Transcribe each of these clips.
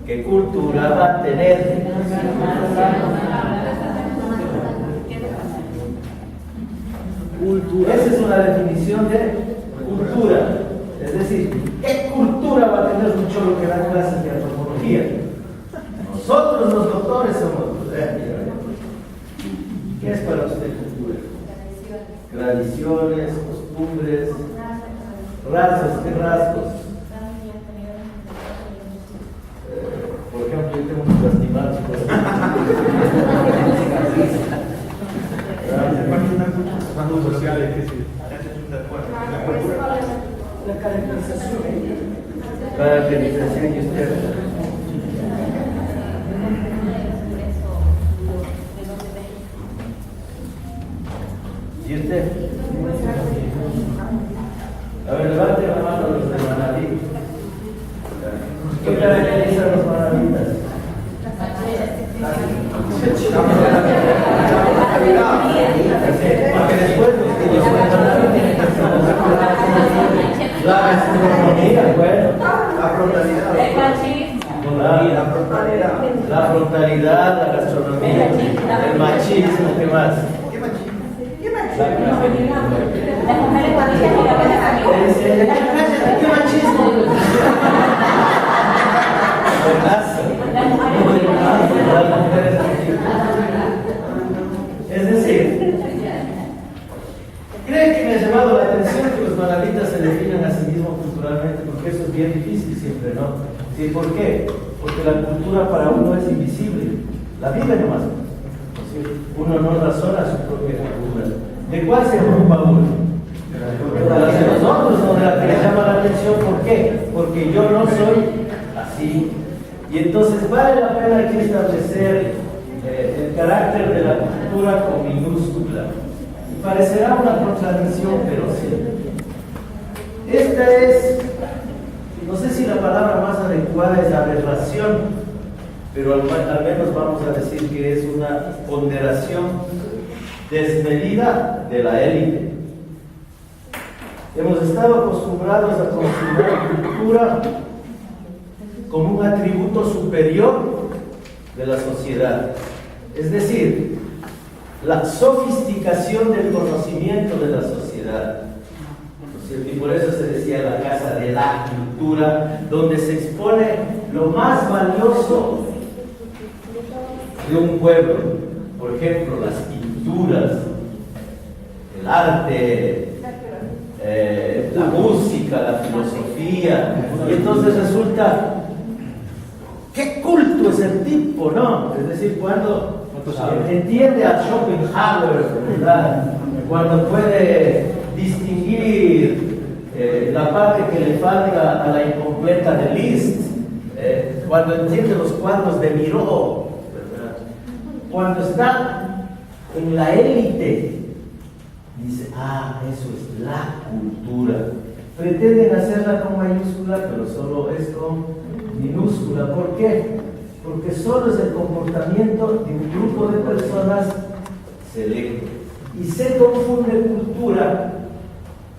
¿Qué cultura va a tener? Esa es una definición de cultura. Es decir, ¿qué cultura va a tener un cholo que da clases de antropología? Nosotros los doctores somos. ¿Qué es para usted cultura? Tradiciones, costumbres, razas, ¿qué rasgos? Por ejemplo, yo tengo unos lastimados. Rasgos sociales, ¿qué sí? La caracterización. Caracterización externa. ¿Y usted? A ver, levante la mano los de Manaví. ¿Qué caracteriza a los manavitas? Porque después los manaví tienen que la gastronomía, bueno. La frontalidad. La frontalidad, la gastronomía, el machismo, ¿qué más? ¿Qué machismo? Es decir, ¿cree que me ha llamado la atención que los manavitas se definan a sí mismos culturalmente? Porque eso es bien difícil siempre, ¿no? ¿Sí? ¿Por qué? Porque la cultura para uno es invisible. La vive nomás. Uno no razona su propia cultura. ¿De cuál se ocupa uno? De la de nosotros, no de la que le llama la atención. ¿Por qué? Porque yo no soy así. Y entonces vale la pena aquí establecer el carácter de la cultura con minúscula. Y parecerá una contradicción, pero sí. Esta es, no sé si la palabra más adecuada es aberración, pero al menos vamos a decir que es una ponderación desmedida de la élite. Hemos estado acostumbrados a considerar la cultura como un atributo superior de la sociedad. Es decir, la sofisticación del conocimiento de la sociedad. ¿No es cierto? Y por eso se decía la casa de la cultura, donde se expone lo más valioso de un pueblo. Por ejemplo, las pinturas, el arte, la música, la filosofía. Y entonces resulta, ¿qué culto es el tipo, no? Es decir, cuando entiende a Schopenhauer, ¿verdad? Cuando puede distinguir la parte que le falta a la incompleta de Liszt, cuando entiende los cuadros de Miró, ¿verdad? Cuando está en la élite, dice, eso es la cultura. Pretenden hacerla con mayúscula, pero solo es con minúscula. ¿Por qué? Porque solo es el comportamiento de un grupo de personas selecto. Y se confunde cultura,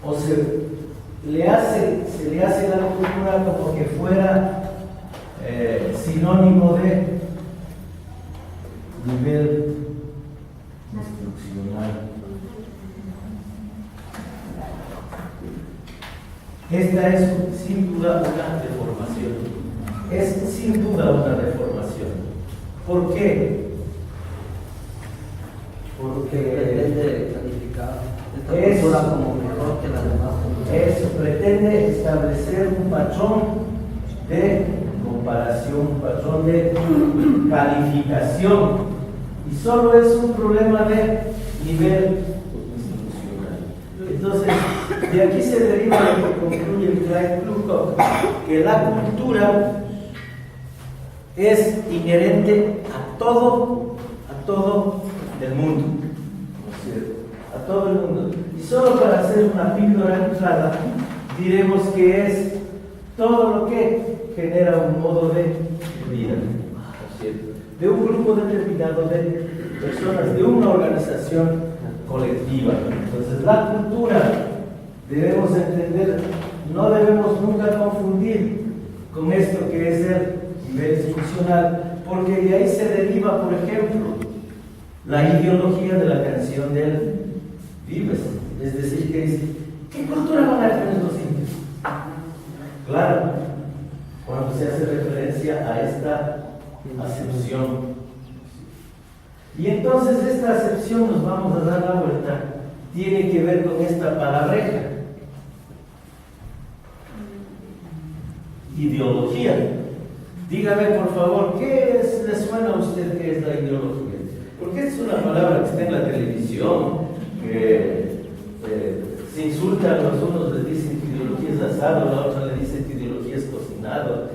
o se le hace la cultura como que fuera sinónimo de nivel instruccional. Esta es sin duda una deformación. Es sin duda una deformación. ¿Por qué? Porque pretende calificar esta cultura como mejor que las demás. Eso pretende establecer un patrón de comparación, un patrón de calificación. Y solo es un problema de nivel institucional. Entonces, de aquí se deriva lo que concluye el Klein Kluckhoff, que la cultura es inherente a todo el mundo, ¿no es cierto? A todo el mundo. Y solo para hacer una píldora entrada, diremos que es todo lo que genera un modo de vida, ¿no es cierto? De un grupo determinado de personas, de una organización colectiva. Entonces, la cultura, debemos entender, no debemos nunca confundir con esto que es el nivel institucional, porque de ahí se deriva, por ejemplo, la ideología de la canción del Vives. Es decir, que dice, ¿qué cultura van a tener los indios? Claro, cuando se hace referencia a esta acepción. Y entonces esta acepción, nos vamos a dar la vuelta, tiene que ver con esta palabreja. Ideología. Dígame por favor, ¿qué le suena a usted que es la ideología? Porque es una palabra que está en la televisión, que se insultan, los unos les dicen que ideología es asado, la otra le dicen que ideología es cocinado.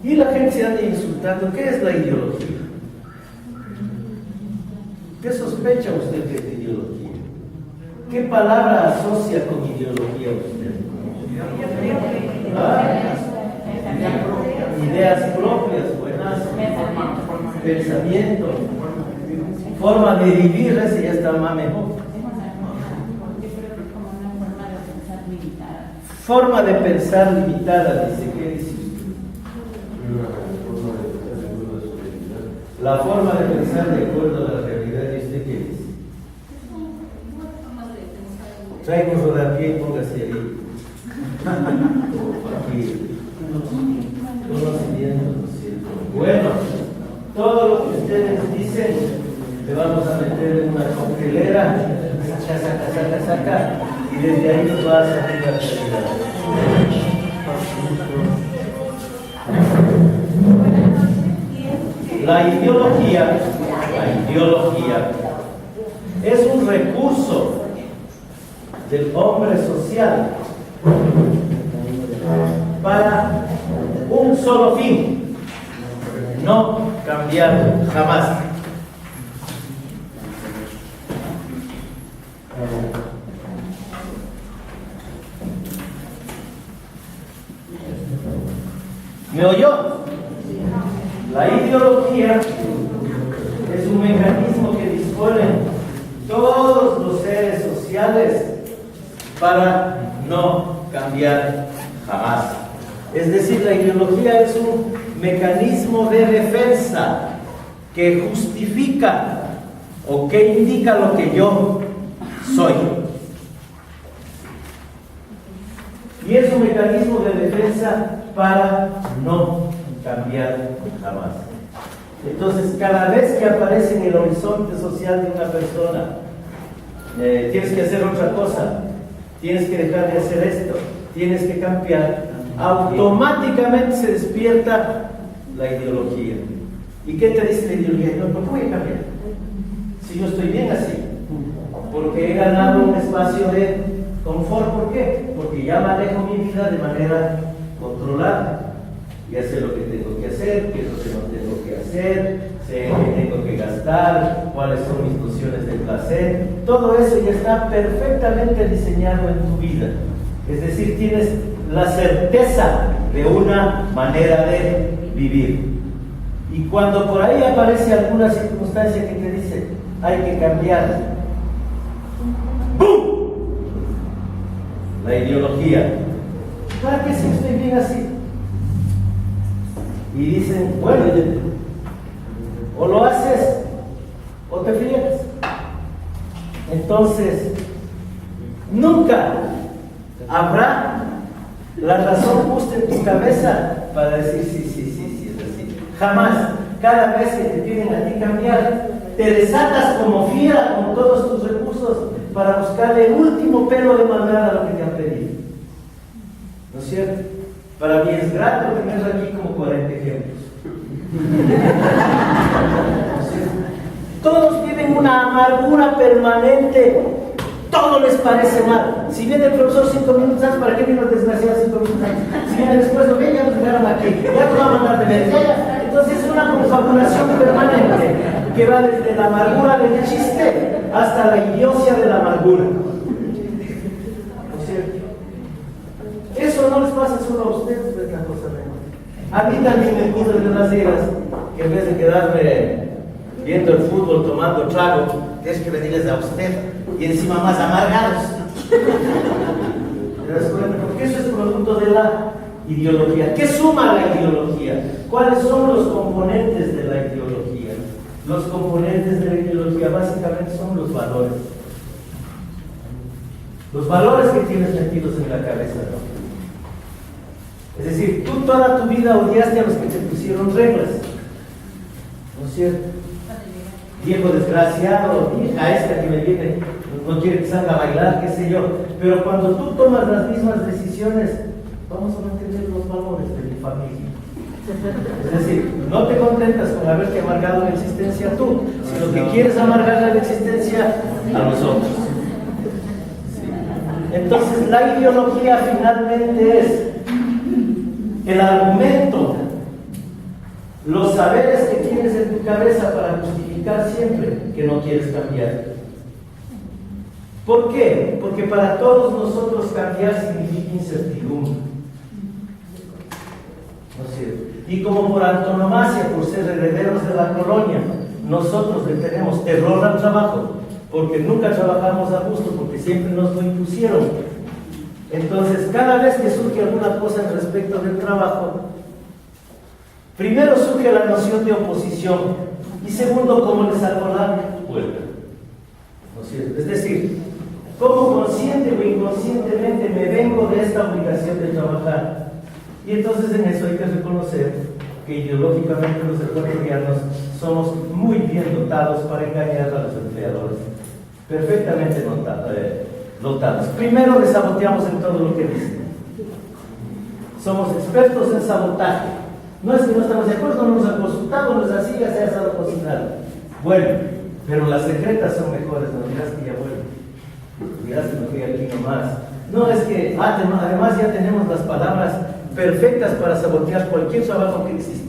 Y la gente se anda insultando. ¿Qué es la ideología? ¿Qué sospecha usted que es ideología? ¿Qué palabra asocia con ideología usted? ¿Ah? Ideas propias, buenas. Pensamiento. Forma de vivir, ese ya está más mejor. Forma de pensar limitada, dice. ¿Qué dice usted? La forma de pensar de acuerdo a la realidad. ¿Y usted qué dice? Traiga un rodapié y póngase ahí. Aquí. Conocimiento, ¿no es cierto? Bueno, todo lo que ustedes dicen le vamos a meter en una coctelera, saca, y desde ahí nos va a salir la realidad. La ideología es un recurso del hombre social para un solo fin: no cambiar jamás. ¿Me oyó? La ideología es un mecanismo que disponen todos los seres sociales para no cambiar jamás. Es decir, la ideología es un mecanismo de defensa que justifica o que indica lo que yo soy. Y es un mecanismo de defensa para no cambiar jamás. Entonces, cada vez que aparece en el horizonte social de una persona, tienes que hacer otra cosa, tienes que dejar de hacer esto, tienes que cambiar, automáticamente se despierta la ideología. ¿Y qué te dice la ideología? No, ¿por qué voy a cambiar? Si yo estoy bien así, porque he ganado un espacio de confort. ¿Por qué? Porque ya manejo mi vida de manera controlada. Ya sé lo que tengo que hacer, qué es lo que no tengo que hacer, sé qué tengo que gastar, cuáles son mis nociones de placer. Todo eso ya está perfectamente diseñado en tu vida. Es decir, tienes la certeza de una manera de vivir. Y cuando por ahí aparece alguna circunstancia que te dice, hay que cambiar, ¡bum!, la ideología. ¿Para qué si estoy bien así? Y dicen, bueno, o lo haces o te friegas. Entonces, nunca habrá la razón justa en tu cabeza para decir sí, es así. Jamás. Cada vez que te piden a ti cambiar, te desatas como fiera con todos tus recursos para buscar el último pelo de maldad a lo que te han pedido. ¿No es cierto? Para mí es grato tener aquí como 40 ejemplos. ¿No es cierto? Todos viven una amargura permanente. Todo les parece mal. Si viene el profesor 5 minutos antes, ¿para qué vino el desgraciado 5 minutos antes? Si viene después, no, ya nos dejaron aquí, ya nos va a mandar de ver. Entonces es una confabulación permanente que va desde la amargura del chiste hasta la idiocia de la amargura. ¿No es cierto? Eso no les pasa solo a ustedes, es la cosa real. A mí también me ocurre de las días que en vez de quedarme viendo el fútbol, tomando trago, tienes que venirles a usted y encima más amargados. ¿Te das cuenta? Porque eso es producto de la ideología. ¿Qué suma la ideología? ¿Cuáles son los componentes de la ideología? Los componentes de la ideología básicamente son los valores. Los valores que tienes metidos en la cabeza, ¿no? Es decir, tú toda tu vida odiaste a los que te pusieron reglas, ¿no es cierto? Viejo desgraciado, vieja esta que me viene, no quiere que salga a bailar, qué sé yo. Pero cuando tú tomas las mismas decisiones, vamos a mantener los valores de mi familia. Es decir, no te contentas con haberte amargado la existencia tú, sino que quieres amargar la existencia a los otros. Entonces la ideología finalmente es el argumento, los saberes que tienes en tu cabeza para justificar siempre que no quieres cambiar. ¿Por qué? Porque para todos nosotros cambiar significa incertidumbre, ¿no es cierto? Y como por antonomasia, por ser herederos de la colonia, nosotros le tenemos terror al trabajo, porque nunca trabajamos a gusto, porque siempre nos lo impusieron. Entonces, cada vez que surge alguna cosa en respecto del trabajo, primero surge la noción de oposición y segundo, ¿cómo le salgo la vuelta? ¿No es cierto? Es decir, ¿cómo consciente o inconscientemente me vengo de esta obligación de trabajar? Y entonces en eso hay que reconocer que ideológicamente los ecuatorianos somos muy bien dotados para engañar a los empleadores. Perfectamente dotados. Primero les saboteamos en todo lo que dicen. Somos expertos en sabotaje. No es que no estamos de acuerdo, no nos han consultado, no es así, ya se ha estado cocinando. Bueno, pero las secretas son mejores, no dirás que ya vuelvo. Dirás que no fui aquí nomás. No, es que además ya tenemos las palabras perfectas para sabotear cualquier trabajo que existe.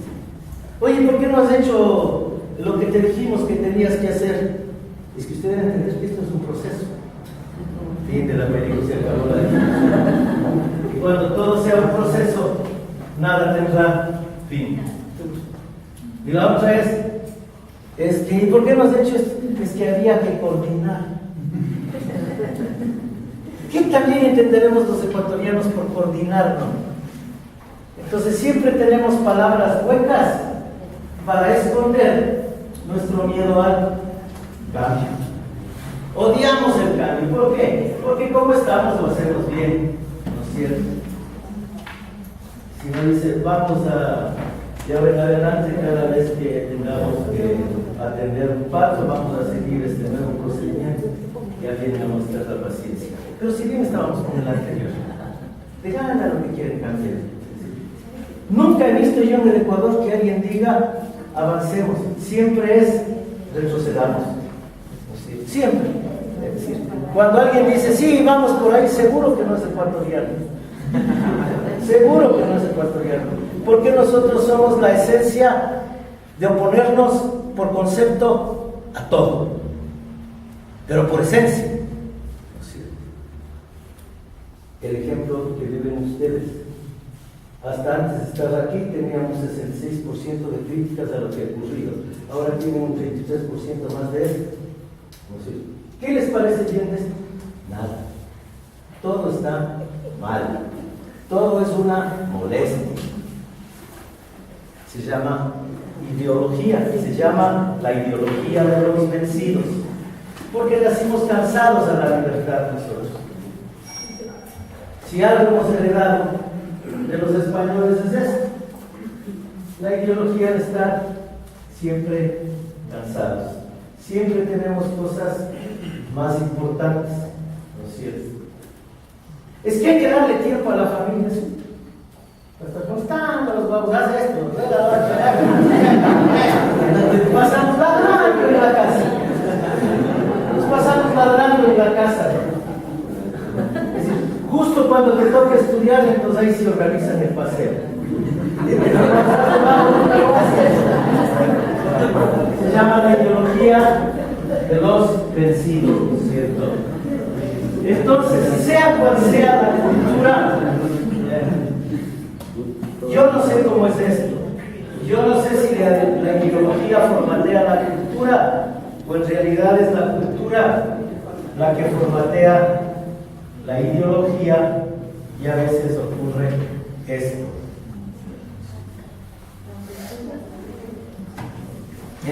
Oye, ¿por qué no has hecho lo que te dijimos que tenías que hacer? Es que ustedes deben entender que esto es un proceso. Fin de la película, se acabó la discusión. Y cuando todo sea un proceso, nada tendrá fin. Y la otra es que, ¿y por qué no has hecho esto? Es que había que coordinar. ¿Qué también entenderemos los ecuatorianos por coordinarnos? Entonces siempre tenemos palabras huecas para esconder nuestro miedo al cambio. Odiamos el cambio. ¿Por qué? Porque como estamos lo hacemos bien, ¿no es cierto? Si no dice, vamos a, de ahora en adelante, cada vez que tengamos que atender un parto, vamos a seguir este nuevo procedimiento y alguien a mostrar la paciencia. Pero si bien estábamos con el anterior, dejan a lo que quieren cambiar. Nunca he visto yo en el Ecuador que alguien diga avancemos, siempre es retrocedamos. Siempre. Es decir, cuando alguien dice sí, vamos por ahí, seguro que no es ecuatoriano. Seguro que no es ecuatoriano. Porque nosotros somos la esencia de oponernos por concepto a todo, pero por esencia. El ejemplo que viven ustedes. Hasta antes de estar aquí teníamos 66% de críticas a lo que ha ocurrido. Ahora tienen un 33% más de esto. ¿Qué les parece bien de esto? Nada. Todo está mal. Todo es una molestia. Se llama ideología. Se llama la ideología de los vencidos. Porque nacimos cansados a la libertad nosotros. Si algo hemos heredado de los españoles es esto, la ideología de estar siempre cansados. Siempre tenemos cosas más importantes, ¿no es cierto? Es que hay que darle tiempo a la familia, ¿sí? Hasta constando los babos, haz esto, pasamos ladrando en la casa. Nos pasamos ladrando en la casa, ¿no? Justo cuando te toca estudiar, entonces ahí se organizan el paseo. Se llama la ideología de los vencidos, ¿no es cierto? Entonces, sea cual sea la cultura, yo no sé cómo es esto. Yo no sé si la ideología formatea la cultura o en realidad es la cultura la que formatea la ideología, y a veces ocurre esto.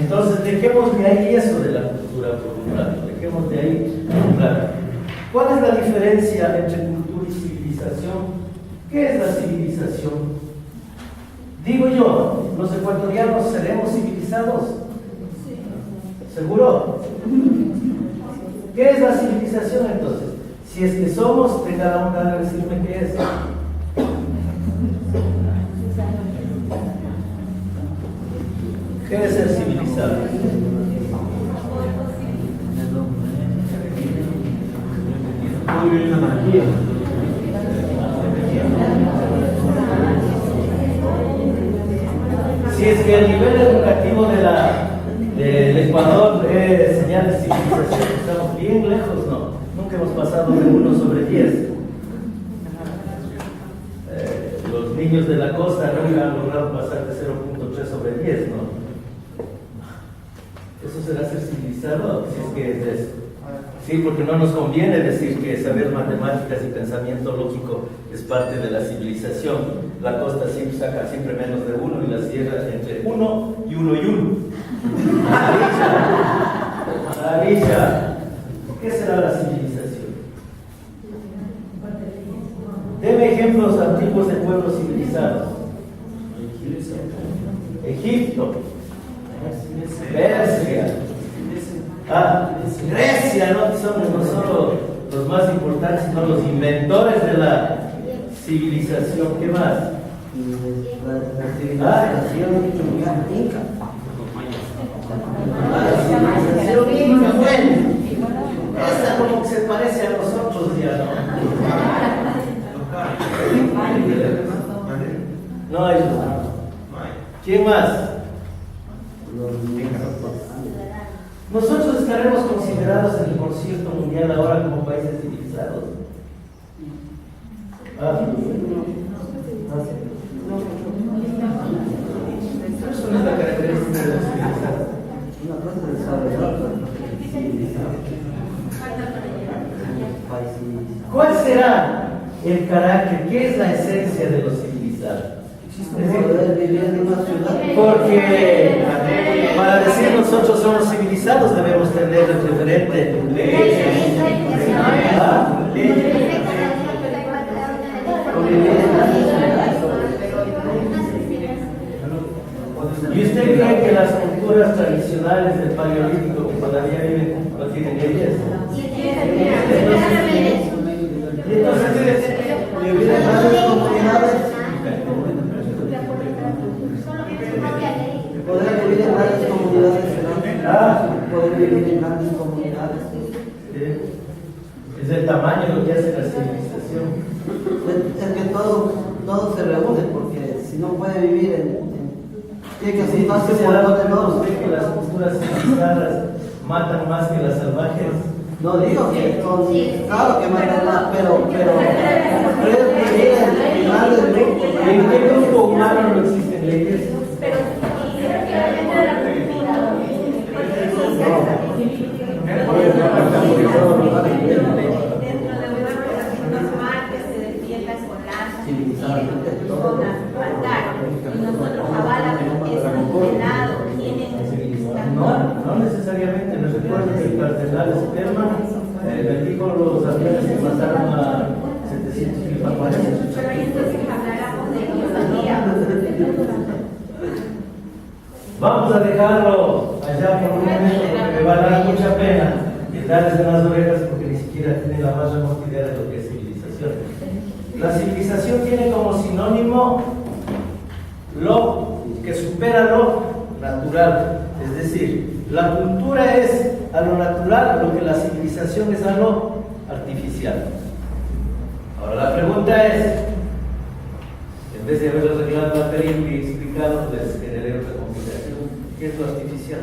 Entonces, dejemos de ahí eso de la cultura por un rato, dejemos de ahí un rato. ¿Cuál es la diferencia entre cultura y civilización? ¿Qué es la civilización? Digo yo, ¿los ecuatorianos seremos civilizados? ¿Seguro? ¿Qué es la civilización entonces? Si es que somos, tenga la bondad de decirme qué es. ¿Qué es ser civilizado? Si es que el nivel educativo del Ecuador es señal de civilización, estamos bien lejos, ¿no? Nunca hemos pasado de 1 sobre 10. Los niños de la costa nunca han logrado pasar de 0.3 sobre 10, ¿no? ¿Eso será ser civilizado? Si es que es eso. Sí, porque no nos conviene decir que saber matemáticas y pensamiento lógico es parte de la civilización. La costa siempre saca siempre menos de 1 y la sierra entre 1 y 1 y 1. Maravilla. ¿Qué será la civilización? Deme ejemplos antiguos de pueblos civilizados. Egipto, Persia, Grecia, no solo los más importantes, sino los inventores de la civilización. ¿Qué más? La civilización inca. La civilización inca, bueno. Esa como que se parece a nosotros ya, ¿no? No hay. ¿Quién más? Nosotros estaremos considerados en el concierto mundial ahora como países civilizados. Eso no es la característica de los civilizados. Una cosa es desarrollar, otra es civilizar. ¿Cuál será el carácter? ¿Qué es la esencia de los civilizados? Es poder vivir en una ciudad. Porque para decir nosotros somos civilizados debemos tener el referente ¿Y usted cree que las culturas tradicionales del Paleolítico que todavía viven no tienen leyes? Y entonces Vivir en grandes comunidades. Poder vivir en grandes comunidades. Poder vivir en grandes comunidades. Es el tamaño lo que hace la civilización. Es que todo se reúne, porque si no puede vivir tiene que aceptarse ¿Se por da los cuenta demás. usted que las culturas civilizadas matan más que las salvajes? No digo que claro que matan más, pero creo que vivir en grandes grupos. ¿Y en qué grupo humano no existen leyes? No necesariamente. Me recuerdo que el cardenal Sperman bendijo los aviones que mataron a 700 japoneses. Vamos a dejarlo allá por un momento porque me va a dar mucha pena darles en las orejas porque ni siquiera tienen la más remota idea de lo que es civilización. La civilización tiene como sinónimo lo que supera lo natural. Es decir, la cultura es a lo natural lo que la civilización es a lo artificial. Ahora la pregunta es, en vez de haber arreglado la película y explicado, les generé otra complicación. ¿Qué es lo artificial?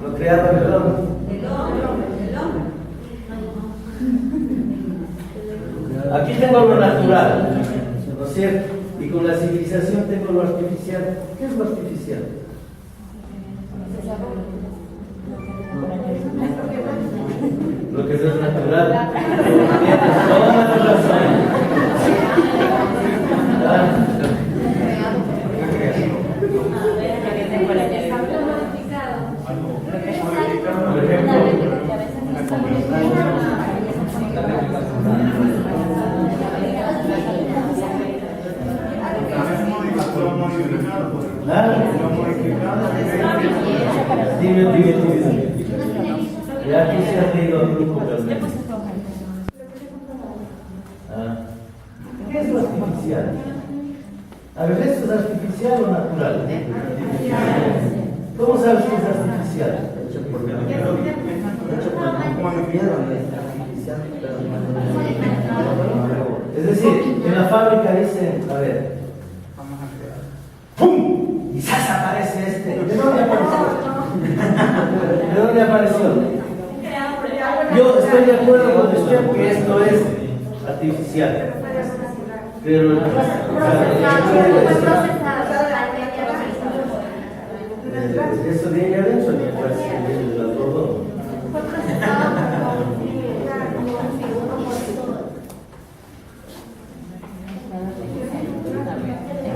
Lo creado en el hombre. Aquí tengo lo natural, ¿no es cierto? Y con la civilización tengo lo artificial. ¿Qué es lo artificial? Lo que es natural. Tienes toda la razón. ¿Ah? Dime. Ya tú se has leído el grupo realmente. ¿Qué es lo artificial? A ver, ¿esto es artificial o natural? ¿Cómo sabes que es artificial? Es decir, en la fábrica dicen, a ver, ¡pum! Y ¡zas! Aparece este. ¿De dónde apareció? ¿De dónde apareció? Yo estoy de acuerdo con usted que esto es artificial. Pero eso viene adentro, me parece que viene de las dos.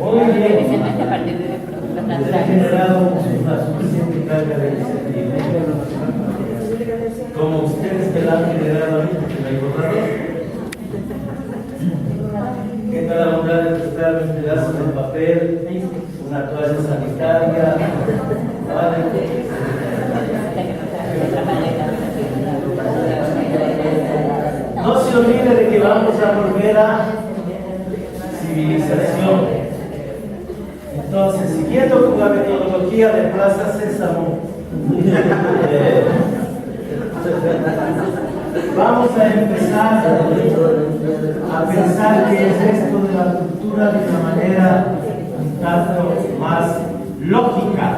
Muy bien. Ha generado una suficiente carga de incertidumbre. Como ustedes me la han generado a mí, porque me hay borrador. Que cada bondad de prestarme un pedazo de papel, una toalla sanitaria, ¿vale? No se olvide de que vamos a volver a civilización. Entonces, siguiendo con la metodología de Plaza Sésamo, vamos a empezar a pensar que es esto de la cultura de una manera un tanto más lógica,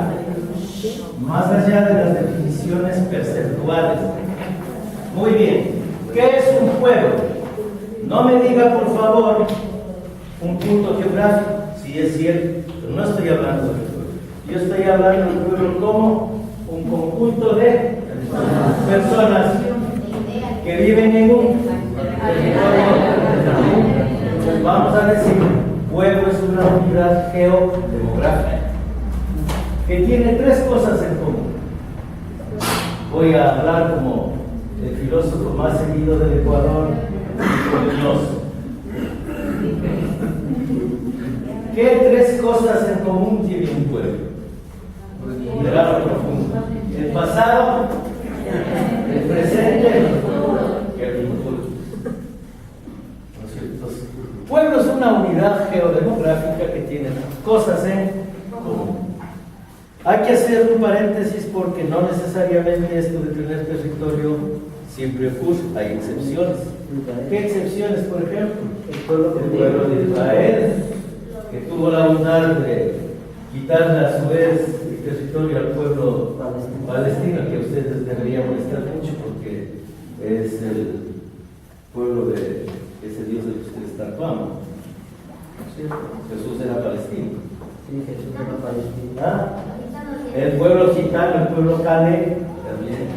más allá de las definiciones perceptuales. Muy bien, ¿qué es un pueblo? No me diga, por favor, un punto geográfico, si es cierto, pero no estoy hablando del pueblo. Yo estoy hablando del pueblo como un conjunto de personas que viven en un territorio. Vamos a decir, pueblo es una unidad geodemográfica que tiene tres cosas en común. Voy a hablar como el filósofo más seguido del Ecuador, Dios. ¿Qué tres cosas en común tiene un pueblo? Legado profundo. El pasado, el presente y el futuro. ¿No es cierto? Entonces, pueblo es una unidad geodemográfica que tiene cosas en común. Hay que hacer un paréntesis porque no necesariamente esto de tener territorio siempre ocurre. Hay excepciones. ¿Qué excepciones, por ejemplo? El pueblo de Israel, que tuvo la bondad de quitarle a su vez el territorio al pueblo palestino, que a ustedes debería molestar mucho porque es el pueblo de ese Dios del que ustedes están clamando. Jesús era palestino. Sí, Jesús era palestino. ¿Ah? El pueblo gitano, el pueblo cale, también.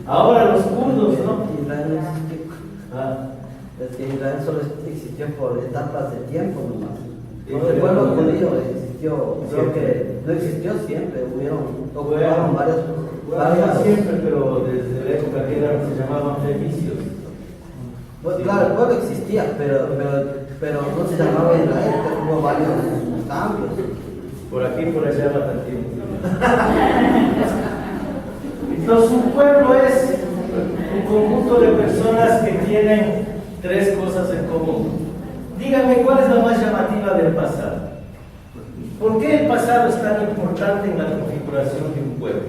Ahora los kurdos, ¿no? Israel no existió. Ah. Es que Israel solo existió por etapas de tiempo nomás. El pueblo judío existió, creo que no existió siempre, ocuparon varias siempre, pero desde la época que eran, se llamaban fenicios. Pues claro, el pueblo existía, pero no se llamaba Israel, hubo varios cambios. Por aquí, por allá, bastante. Entonces, un pueblo es un conjunto de personas que tienen tres cosas en común. Díganme, ¿cuál es la más llamativa del pasado? ¿Por qué el pasado es tan importante en la configuración de un pueblo?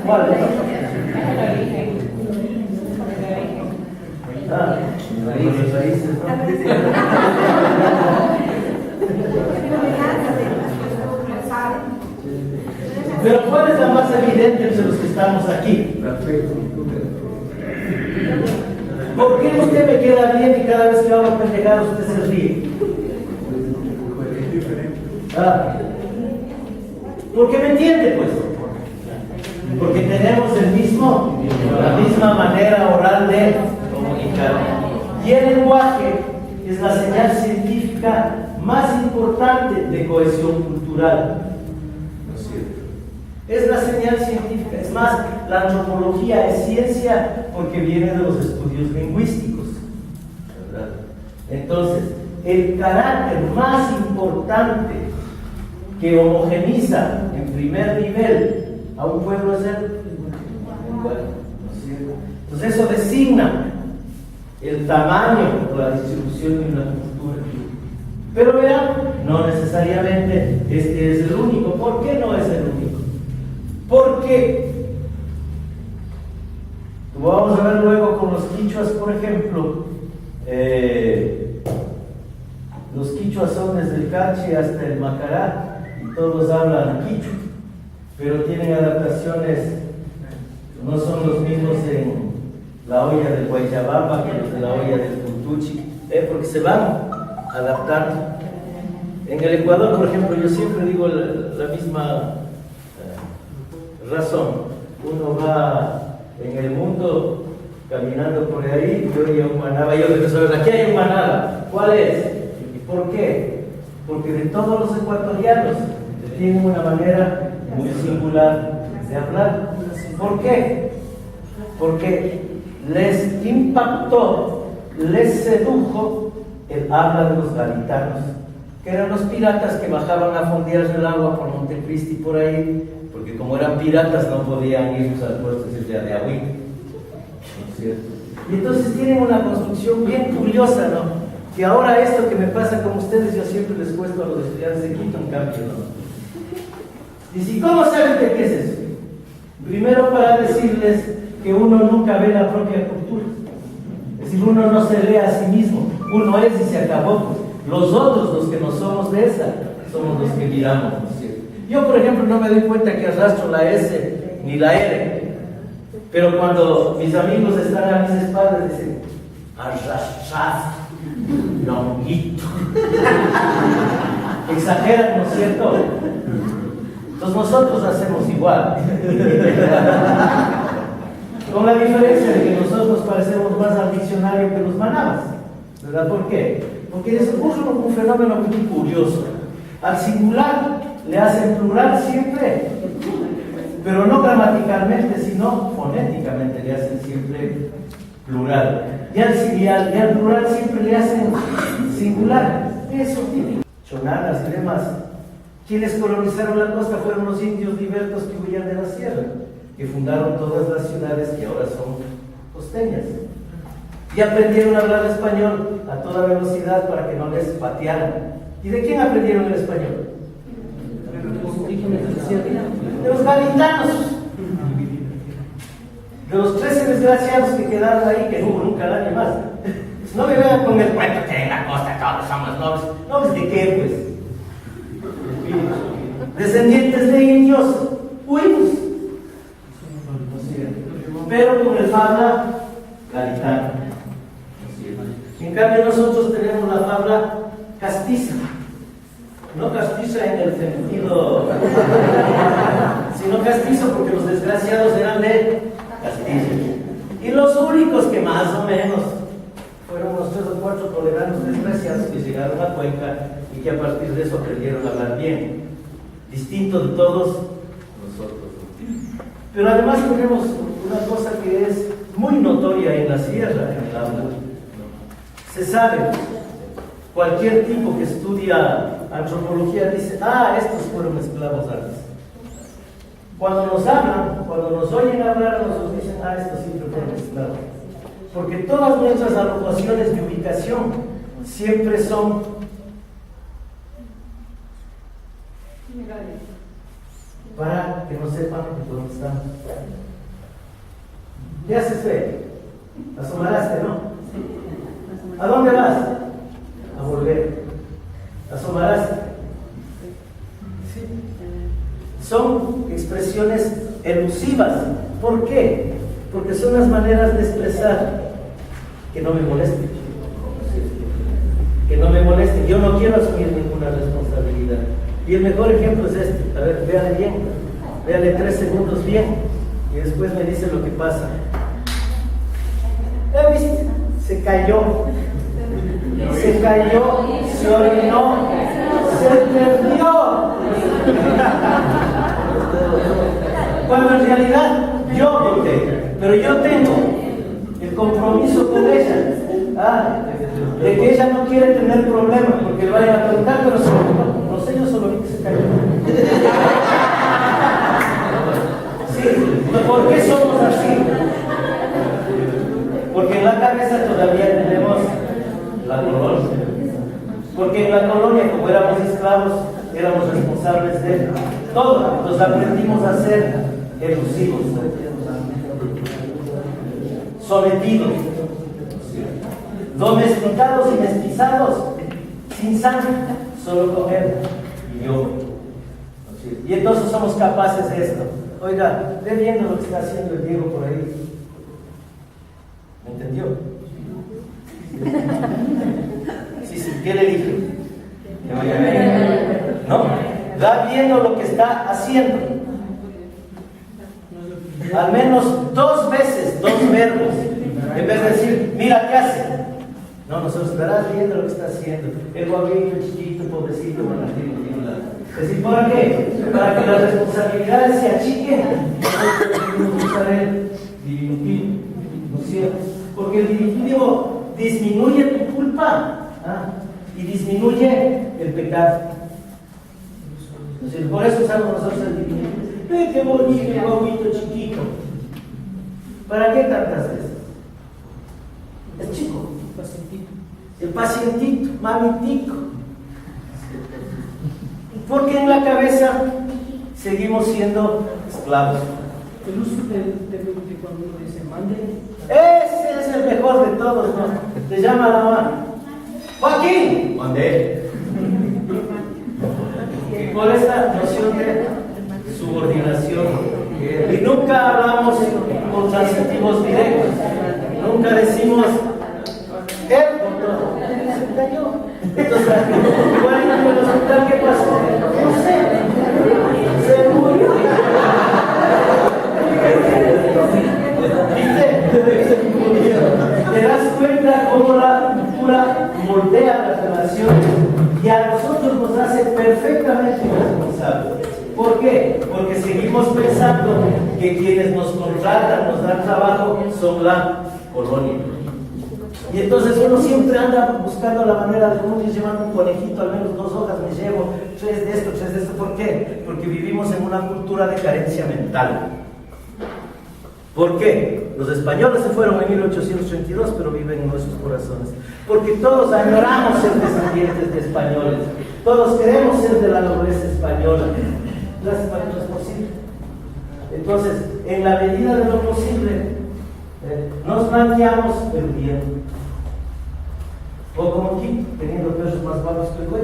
¿Cuál es? Los raíces, Pero ¿cuál es la más evidente entre los que estamos aquí? ¿Por qué usted me queda bien y cada vez que hago pendejadas usted se ríe? ¿Por qué me entiende, pues? Porque tenemos la misma manera oral de comunicar. Y el lenguaje es la señal científica más importante de cohesión cultural. ¿No es cierto? Es la señal científica. Es más, la antropología es ciencia porque viene de los estudios lingüísticos, ¿verdad? Entonces, el carácter más importante que homogeniza en primer nivel a un pueblo es el lenguaje, ¿no es cierto? Entonces eso designa el tamaño o la distribución de una cultura. Pero vean, no necesariamente este es el único. ¿Por qué no es el único? Porque, como vamos a ver luego con los quichuas, por ejemplo, los quichuas son desde el Cachi hasta el Macará y todos hablan quichua, pero tienen adaptaciones, no son los mismos en la olla del Guayabamba que los de la olla del Puntuchi, porque se van adaptando. En el Ecuador, por ejemplo, yo siempre digo la misma razón. Uno va en el mundo caminando por ahí y oye un manaba, y yo digo, ¿sabes? Aquí hay un manaba. ¿Cuál es? ¿Y por qué? Porque de todos los ecuatorianos tienen una manera muy singular de hablar. ¿Por qué? Porque les impactó, les sedujo el habla de los galitanos, que eran los piratas que bajaban a fondear el agua por Montecristi por ahí, porque como eran piratas no podían ir al puesto de agüita, ¿no es cierto? Y entonces tienen una construcción bien curiosa, ¿no? Que ahora esto que me pasa con ustedes, yo siempre les cuento a los estudiantes de quinto en cambio, ¿no? Dice, ¿y cómo saben de qué es eso? Primero para decirles que uno nunca ve la propia cultura. Es decir, uno no se ve a sí mismo, uno es y se acabó. Pues. Los otros, los que no somos de esa, somos los que miramos, ¿no es cierto? Yo, por ejemplo, no me doy cuenta que arrastro la S ni la R, pero cuando mis amigos están a mis espaldas dicen, arrastrar, longuito. Exageran, ¿no es cierto? Entonces nosotros hacemos igual. Con la diferencia de que nosotros parecemos más al diccionario que los manabas, ¿verdad? ¿Por qué? Porque les ocurre un fenómeno muy curioso. Al singular le hacen plural siempre, pero no gramaticalmente, sino fonéticamente le hacen siempre plural. Y al plural siempre le hacen singular. Eso típico. Chonanas y demás. Quienes colonizaron la costa fueron los indios libertos que huían de la sierra, que fundaron todas las ciudades que ahora son costeñas. Y aprendieron a hablar español a toda velocidad para que no les patearan. ¿Y de quién aprendieron el español? De los galitanos. De los 13 desgraciados que quedaron ahí, que no hubo nunca nadie más. No me vean con el cuento que en la costa todos somos nobles. ¿Nobles de qué, pues? Descendientes de indios, huimos. Pero con el fabla galitano. En cambio nosotros tenemos la fabla castiza. No castiza en el sentido, sino castizo porque los desgraciados eran de Castilla. Y los únicos que más o menos fueron los 3 o 4 toleranos desgraciados que llegaron a Cuenca y que a partir de eso aprendieron a hablar bien, distinto de todos nosotros. Pero además tenemos una cosa que es muy notoria en la sierra, en el habla. Se sabe, cualquier tipo que estudia antropología dice, estos fueron esclavos antes. Cuando nos hablan, cuando nos oyen hablar, nos dicen, estos siempre fueron esclavos. Porque todas nuestras alocuciones de ubicación siempre son para que no sepan de dónde estamos. ¿Qué haces, Fe? Asomaraste, ¿no? ¿A dónde vas? A volver. Asomaraste. Sí. Son expresiones elusivas. ¿Por qué? Porque son las maneras de expresar que no me molesten. Que no me molesten. Yo no quiero asumir ninguna responsabilidad. Y el mejor ejemplo es este. A ver, véale bien. Véale 3 segundos bien. Y después me dice lo que pasa. ¿Ya viste? Se cayó. Se cayó. Se orinó. Se perdió. Pero yo tengo el compromiso con ella, de que ella no quiere tener problemas, porque le vayan a preguntar, pero no sé, yo solo vi que se cayó. Sí, ¿por qué somos así? Porque en la cabeza todavía tenemos la colonia. Porque en la colonia, como éramos esclavos, éramos responsables de todo. Nos aprendimos a ser elusivos, sometidos, domesticados y mestizados, sin sangre, solo con él y yo. Y entonces somos capaces de esto. Oiga, ve viendo lo que está haciendo el Diego por ahí. ¿Me entendió? Sí, ¿qué le dije? Que vaya a ver. ¿No? Va viendo lo que está haciendo. Al menos 2 veces, 2 verbos. En vez de decir, mira qué hace. No, nosotros estarás viendo lo que está haciendo. El guaguito, el chiquito, pobrecito, bueno, es decir, ¿para qué? Para que las responsabilidades se achiquen. Tenemos que usar el diminutivo, ¿no es cierto? Porque el diminutivo disminuye tu culpa y disminuye el pecado. ¿No es cierto? Por eso usamos nosotros el diminutivo. ¡Ve qué bonito el guaguito chiquito! ¿Para qué tantas veces? Es chico. El pacientito, mamitico. Porque en la cabeza seguimos siendo esclavos. El uso de cuando uno dice mande. Ese es el mejor de todos, ¿no? Te llama la mano. Joaquín, mandé. Y por esta noción de subordinación. Y nunca hablamos con transitivos directos. Nunca decimos el doctor se cayó. Entonces, igual en el hospital, ¿qué pasó? No sé. Se murió. ¿Viste? Te das cuenta cómo la cultura moldea las relaciones y a nosotros nos hace perfectamente responsables. ¿Por qué? Porque seguimos pensando que quienes nos contratan, nos dan trabajo, son la colonia. Y entonces uno siempre anda buscando la manera de cómo ir llevando un conejito, al menos 2 hojas me llevo, 3 de esto, 3 de esto. ¿Por qué? Porque vivimos en una cultura de carencia mental. ¿Por qué? Los españoles se fueron en 1832, pero viven en nuestros corazones. Porque todos añoramos ser descendientes de españoles. Todos queremos ser de la nobleza española. Lástima que no es posible. Entonces, en la medida de lo posible, nos manteamos el bien. O como aquí, teniendo perros más guapos que el güey.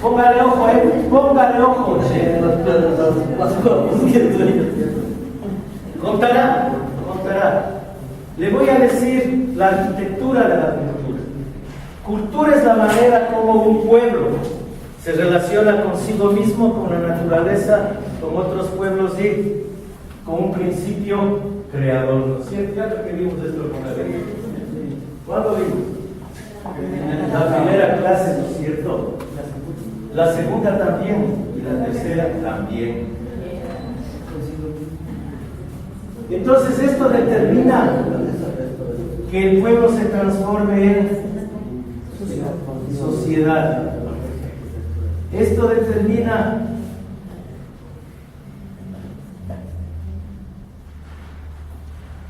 Póngale ojo, póngale ojo, che. Contará. Le voy a decir la arquitectura de la cultura. Cultura es la manera como un pueblo se relaciona consigo mismo, con la naturaleza, con otros pueblos y con un principio creador. ¿No es cierto? Ya que vimos esto con la ley. ¿Cuándo vimos? En la primera clase, ¿no es cierto? La segunda también y la tercera también. Entonces esto determina que el pueblo se transforme en sociedad. Esto determina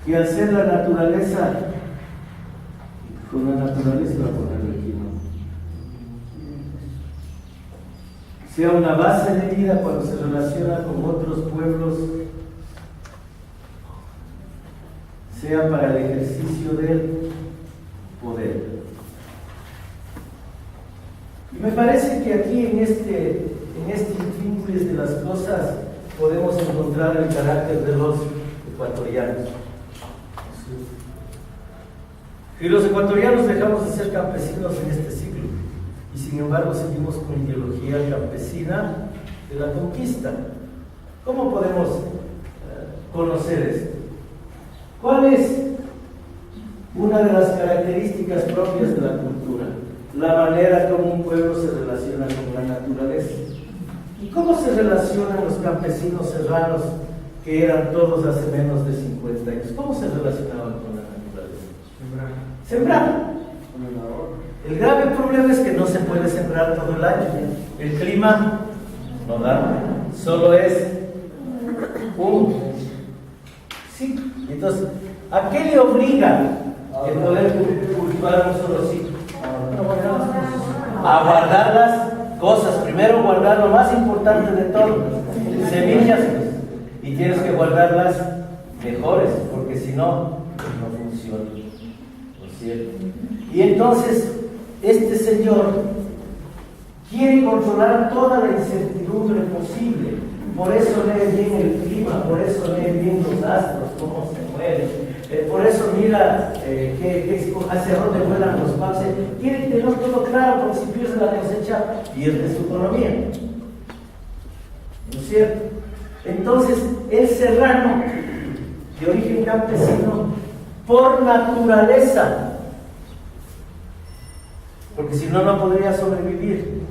que al ser la naturaleza, con la naturaleza va a ponerlo aquí, ¿no? Sea una base de vida cuando se relaciona con otros pueblos, sea para el ejercicio del poder. Y me parece que aquí en este intrínculo de las cosas podemos encontrar el carácter de los ecuatorianos. Y los ecuatorianos dejamos de ser campesinos en este siglo y sin embargo seguimos con ideología campesina de la conquista. ¿Cómo podemos conocer esto? ¿Cuál es una de las características propias de la cultura? la manera como un pueblo se relaciona con la naturaleza. ¿Y cómo se relacionan los campesinos serranos, que eran todos hace menos de 50 años? ¿Cómo se relacionaban con la naturaleza? Sembrar. El grave problema es que no se puede sembrar todo el año. El clima no da, solo es un... Sí, entonces, ¿a qué le obliga el poder cultivar un solo ciclo? A guardar las cosas. Primero guardar lo más importante de todo, semillas, y tienes que guardarlas mejores, porque si no, no funciona, ¿no es cierto? Y entonces este señor quiere controlar toda la incertidumbre posible. Por eso lee bien el clima, por eso lee bien los astros, cómo se mueven. Por eso mira hacia dónde vuelan los pases. Quiere tener todo claro, porque si pierde la cosecha, pierde su economía. ¿No es cierto? Entonces, el serrano, de origen campesino, por naturaleza, porque si no, no podría sobrevivir,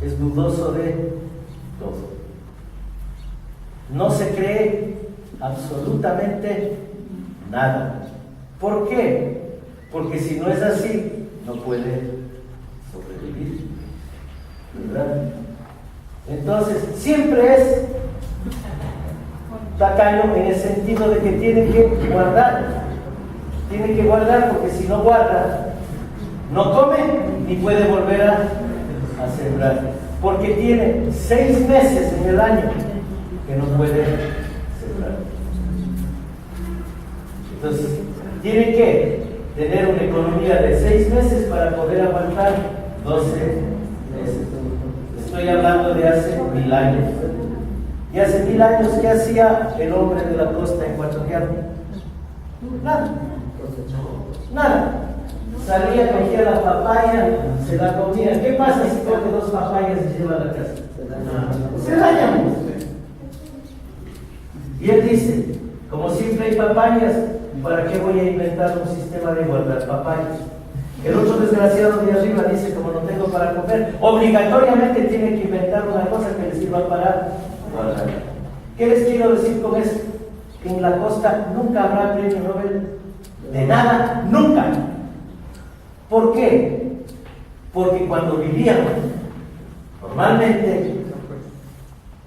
es dudoso de todo. No se cree absolutamente nada. ¿Por qué? Porque si no es así, no puede sobrevivir, ¿verdad? Entonces, siempre es tacaño en el sentido de que tiene que guardar. Tiene que guardar, porque si no guarda, no come ni puede volver a sembrar. Porque tiene 6 meses en el año que no puede sembrar. Entonces, tiene que tener una economía de 6 meses para poder aguantar 12 meses. Estoy hablando de hace 1000 años. Y hace 1000 años, ¿qué hacía el hombre de la costa ecuatoriana? Nada. Nada. Salía, cogía la papaya, se la comía. ¿Qué pasa si coge 2 papayas y lleva a la casa? Se dañan. Y él dice, como siempre hay papayas, ¿para qué voy a inventar un sistema de guardar papayas? El otro desgraciado de arriba dice, como no tengo para comer, obligatoriamente tiene que inventar una cosa que le sirva para guardar. ¿Qué les quiero decir con esto? Que en la costa nunca habrá premio Nobel de nada, nunca. ¿Por qué? Porque cuando vivíamos, normalmente,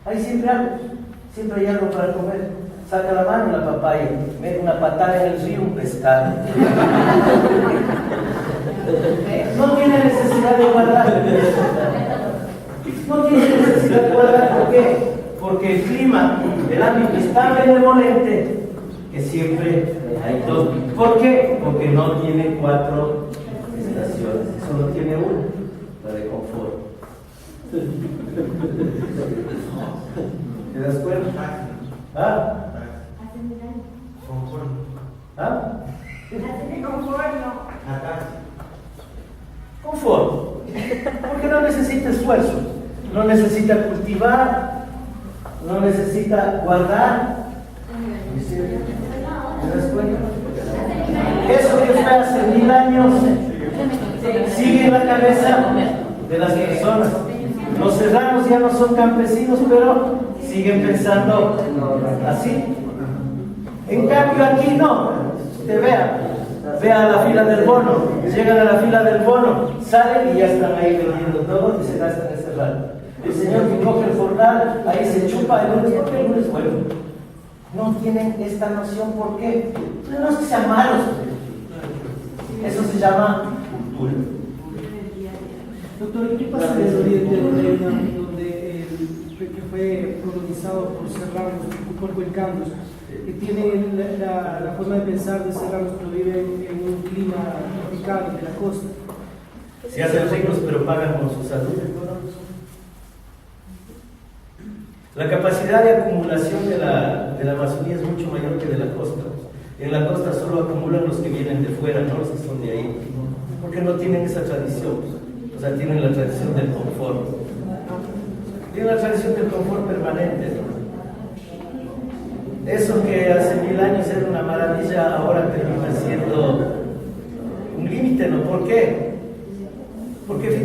hay siempre hay algo para comer. Saca la mano la papaya, mete una patada en el río, un pescado. No tiene necesidad de guardar. No tiene necesidad de guardar. ¿Por qué? Porque el clima del ámbito es tan benevolente que siempre hay todo. ¿Por qué? Porque no tiene 4 estaciones, solo tiene una, la de confort. ¿Te das cuenta? ¿Ah? ¿Ah? Confort. Porque no necesita esfuerzo, no necesita cultivar, no necesita guardar. ¿Te das cuenta? Eso que fue hace 1000 años sigue en la cabeza de las personas. Los serranos ya no son campesinos, pero siguen pensando así. En cambio aquí no. Usted vea la fila del bono, llegan a la fila del bono, salen y ya están ahí vendiendo todo y se gastan en serrano. El señor que coge el jornal, ahí se chupa el lunes, porque el lunes vuelve. No tienen esta noción. ¿Por qué? No es que sean malos. Eso se llama cultura. Doctor, ¿y qué pasa en el Oriente donde que fue colonizado por serranos, por cuencanos, que tienen la forma de pensar de serranos, pero viven en un clima tropical de la costa? Se hacen ricos pero pagan con su salud. La capacidad de acumulación de la Amazonía es mucho mayor que de la costa. En la costa solo acumulan los que vienen de fuera, no los que son de ahí, porque no tienen esa tradición. O sea, tienen la tradición del confort. Tienen la tradición del confort permanente, ¿no? Eso que hace 1000 años era una maravilla, ahora termina siendo un límite, ¿no? ¿Por qué?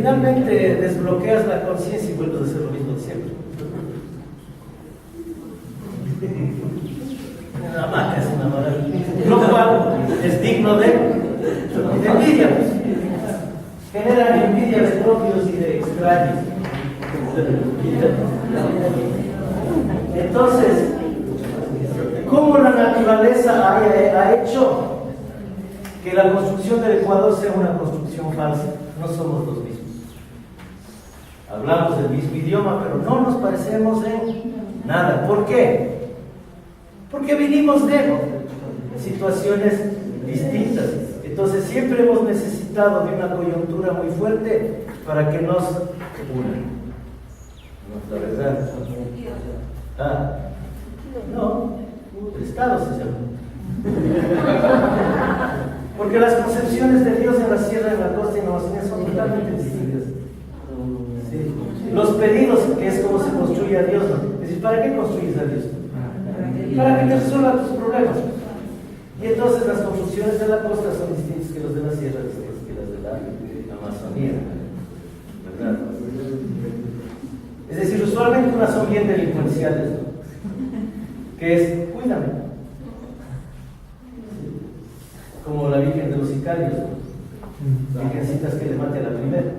finalmente desbloqueas la conciencia y vuelves a hacer lo mismo de siempre. Una maca es una maravilla. Lo cual es digno de envidia. Generan envidia de propios y de extraños. Entonces, ¿cómo la naturaleza ha hecho que la construcción del Ecuador sea una construcción falsa? No somos los mismos. Hablamos del mismo idioma, pero no nos parecemos en nada. ¿Por qué? Porque vinimos de situaciones distintas. Entonces siempre hemos necesitado de una coyuntura muy fuerte para que nos una. No, la verdad. No, el Estado se llama. Porque las concepciones de Dios en la sierra, en la costa y en la Amazonía son totalmente distintas. Sí. Los pedidos, que es como se construye a Dios, ¿no? Es decir, ¿para qué construyes a Dios? Para que te resuelva tus problemas. Y entonces las construcciones de la costa son distintas que las de la sierra, que las de la Amazonía. ¿Verdad? Es decir, usualmente unas son bien delincuenciales, ¿no? Que es, cuídame. Como la Virgen de los Sicarios, ¿no? Virgencitas que le mate a la primera.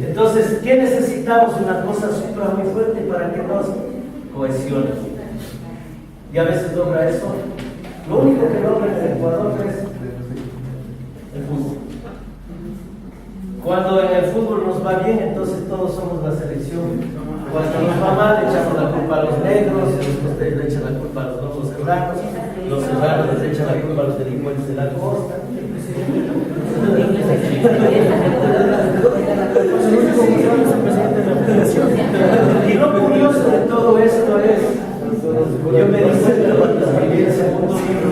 Entonces, ¿qué necesitamos? Una cosa supra muy fuerte para que nos cohesione. Y a veces logra eso. Lo único que logra en el Ecuador es el fútbol. Cuando en el fútbol nos va bien, entonces todos somos la selección. Cuando nos va mal, le echamos la culpa a los negros, los costeños le echan la culpa a los serranos les echan la culpa a los delincuentes de la costa. Y lo curioso de todo esto es, yo me dice en el segundo libro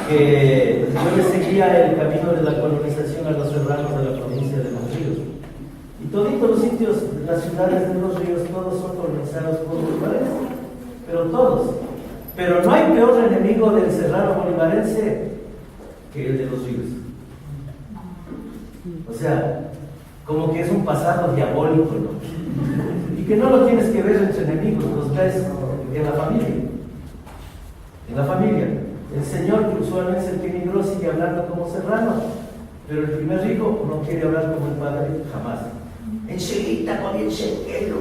que yo le seguía el camino de la colonización a los serranos de la provincia de Los Ríos. Y toditos los sitios, las ciudades de Los Ríos, todos son colonizados por bolivarenses, pero todos. Pero no hay peor enemigo del serrano bolivarense que el de Los Ríos. O sea, como que es un pasado diabólico, ¿no? Y que no lo tienes que ver entre enemigos, los ves en la familia. En la familia. El señor que usualmente es el que emigró sigue hablando como serrano, pero el primer hijo no quiere hablar como el padre jamás. Enseguida comienza el pelo.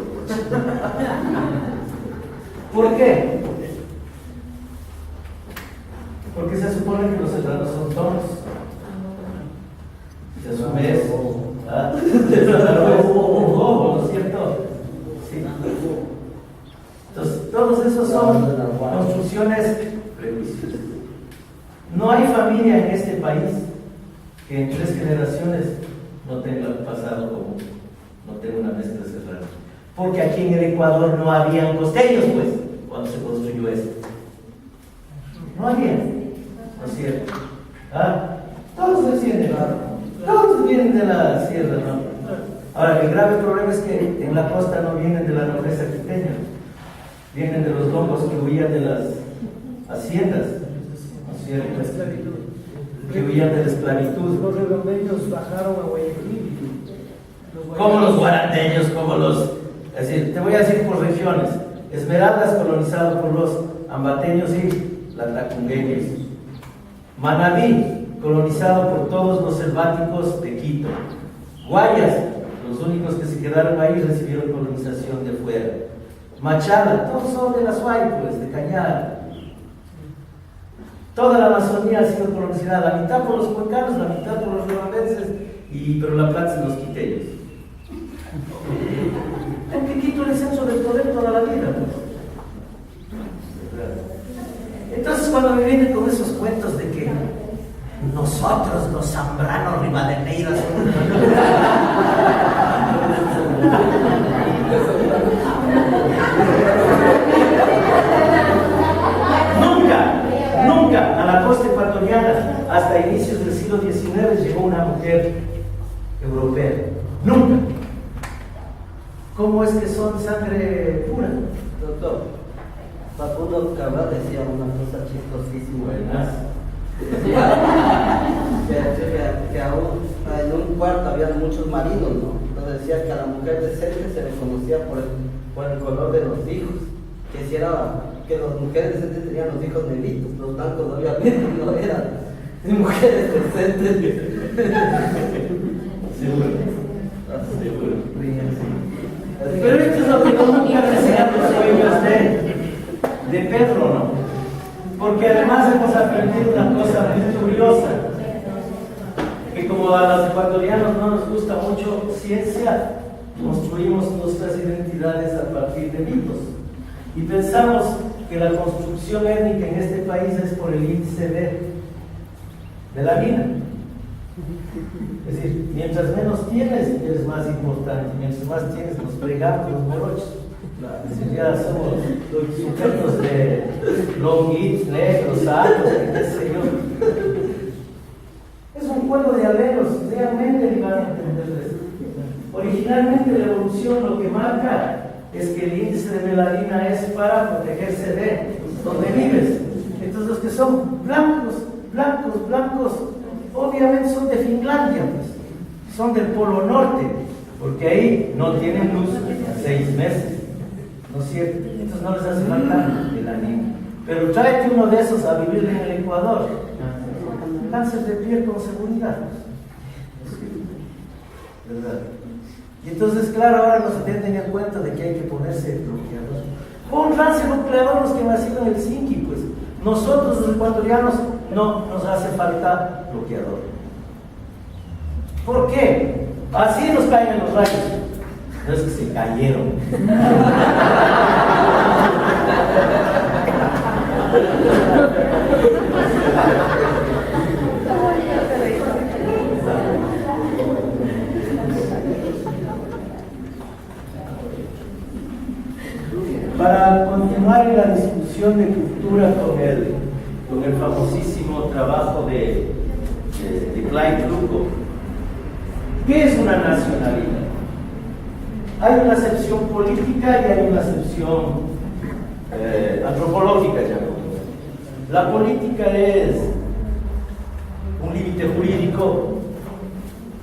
¿Por qué? Porque se supone que los serranos son tonos. Se asume eso. ¿No es cierto? Sí. Entonces, todos esos son construcciones prejuicios. No hay familia en este país que en 3 generaciones no tenga pasado como, no tenga una mezcla serrana. Porque aquí en el Ecuador no habían costeños, pues, cuando se construyó esto. No había, ¿no es cierto? Todos descienden, todos vienen de la sierra, ¿no? Ahora, el grave problema es que en la costa no vienen de la nobleza quiteña, vienen de los lomos que huían de las haciendas, ¿no es cierto? Que huían de la esclavitud. Los redondeños bajaron a Guayaquil. Como los guarandeños, como los... Es decir, te voy a decir por regiones. Esmeraldas colonizado por los ambateños y latacungueños. Manabí colonizado por todos los selváticos de Quito. Guayas, los únicos que se quedaron ahí recibieron colonización de fuera. Machala, todos son de la Suay, pues, de Cañar. Toda la Amazonía ha sido colonizada, la mitad por los cuencanos, la mitad por los riobambenses, pero la plata de los quiteños. Porque Quito es el centro del poder toda la vida, pues. Entonces, cuando me vienen con esos cuentos de que nosotros, los zambranos ribadeneiras, nunca a la costa ecuatoriana, hasta inicios del siglo XIX, llegó una mujer europea. Nunca. ¿Cómo es que son sangre pura? Doctor, Facundo Cabral decía una cosa chistosísima. Buenas. que aún en un cuarto había muchos maridos, ¿no? Entonces decía que a la mujer decente se le conocía por el color de los hijos, que si era que las mujeres decentes tenían los hijos negritos, los blancos obviamente no eran mujeres decentes. Seguro. Seguro. Pero esto es lo que nunca enseñan los oídos de Pedro, ¿no? Porque además hemos aprendido una cosa muy curiosa, que como a los ecuatorianos no nos gusta mucho ciencia, construimos nuestras identidades a partir de mitos. Y pensamos que la construcción étnica en este país es por el índice de la mina. Es decir, mientras menos tienes, eres más importante. Mientras más tienes, nos fregamos los morochos. Es decir, ya somos los sujetos de longuitos, negros, altos, qué sé yo. Es un juego de aleros, realmente van a entender esto. Originalmente la evolución lo que marca es que el índice de melanina es para protegerse de donde vives. Entonces los que son blancos, obviamente son de Finlandia, pues. Son del Polo Norte, porque ahí no tienen luz 6 meses, ¿no es cierto? Entonces no les hace falta melanina. Pero tráete uno de esos a vivir en el Ecuador, cáncer de piel con seguridad, ¿verdad? Y entonces, claro, ahora nos tienen en cuenta de que hay que ponerse bloqueador. Pónganse bloqueador los que nacieron en el Sinqui, pues. Nosotros los ecuatorianos no nos hace falta bloqueador. ¿Por qué? Así nos caen los rayos. No es que se cayeron. Para continuar en la discusión de cultura con el famosísimo trabajo de Clyde Luco, ¿qué es una nacionalidad? Hay una acepción política y hay una acepción antropológica, ya. La política es un límite jurídico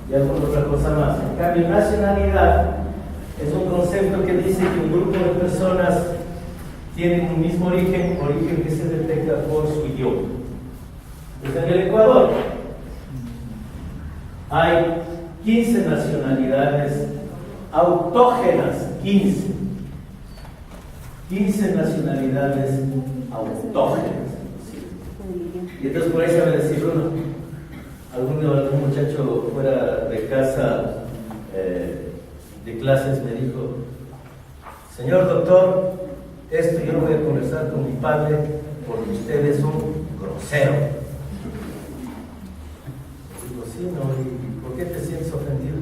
y alguna otra cosa más. En cambio, nacionalidad es un concepto que dice que un grupo de personas tienen un mismo origen que se detecta por su idioma. Pues en el Ecuador hay 15 nacionalidades autógenas, 15 nacionalidades autógenas. Y entonces por ahí se va a decir uno, algún muchacho fuera de casa de clases me dijo: señor doctor, esto yo lo voy a conversar con mi padre porque usted es un grosero. Digo, sí, no, ¿y por qué te sientes ofendido?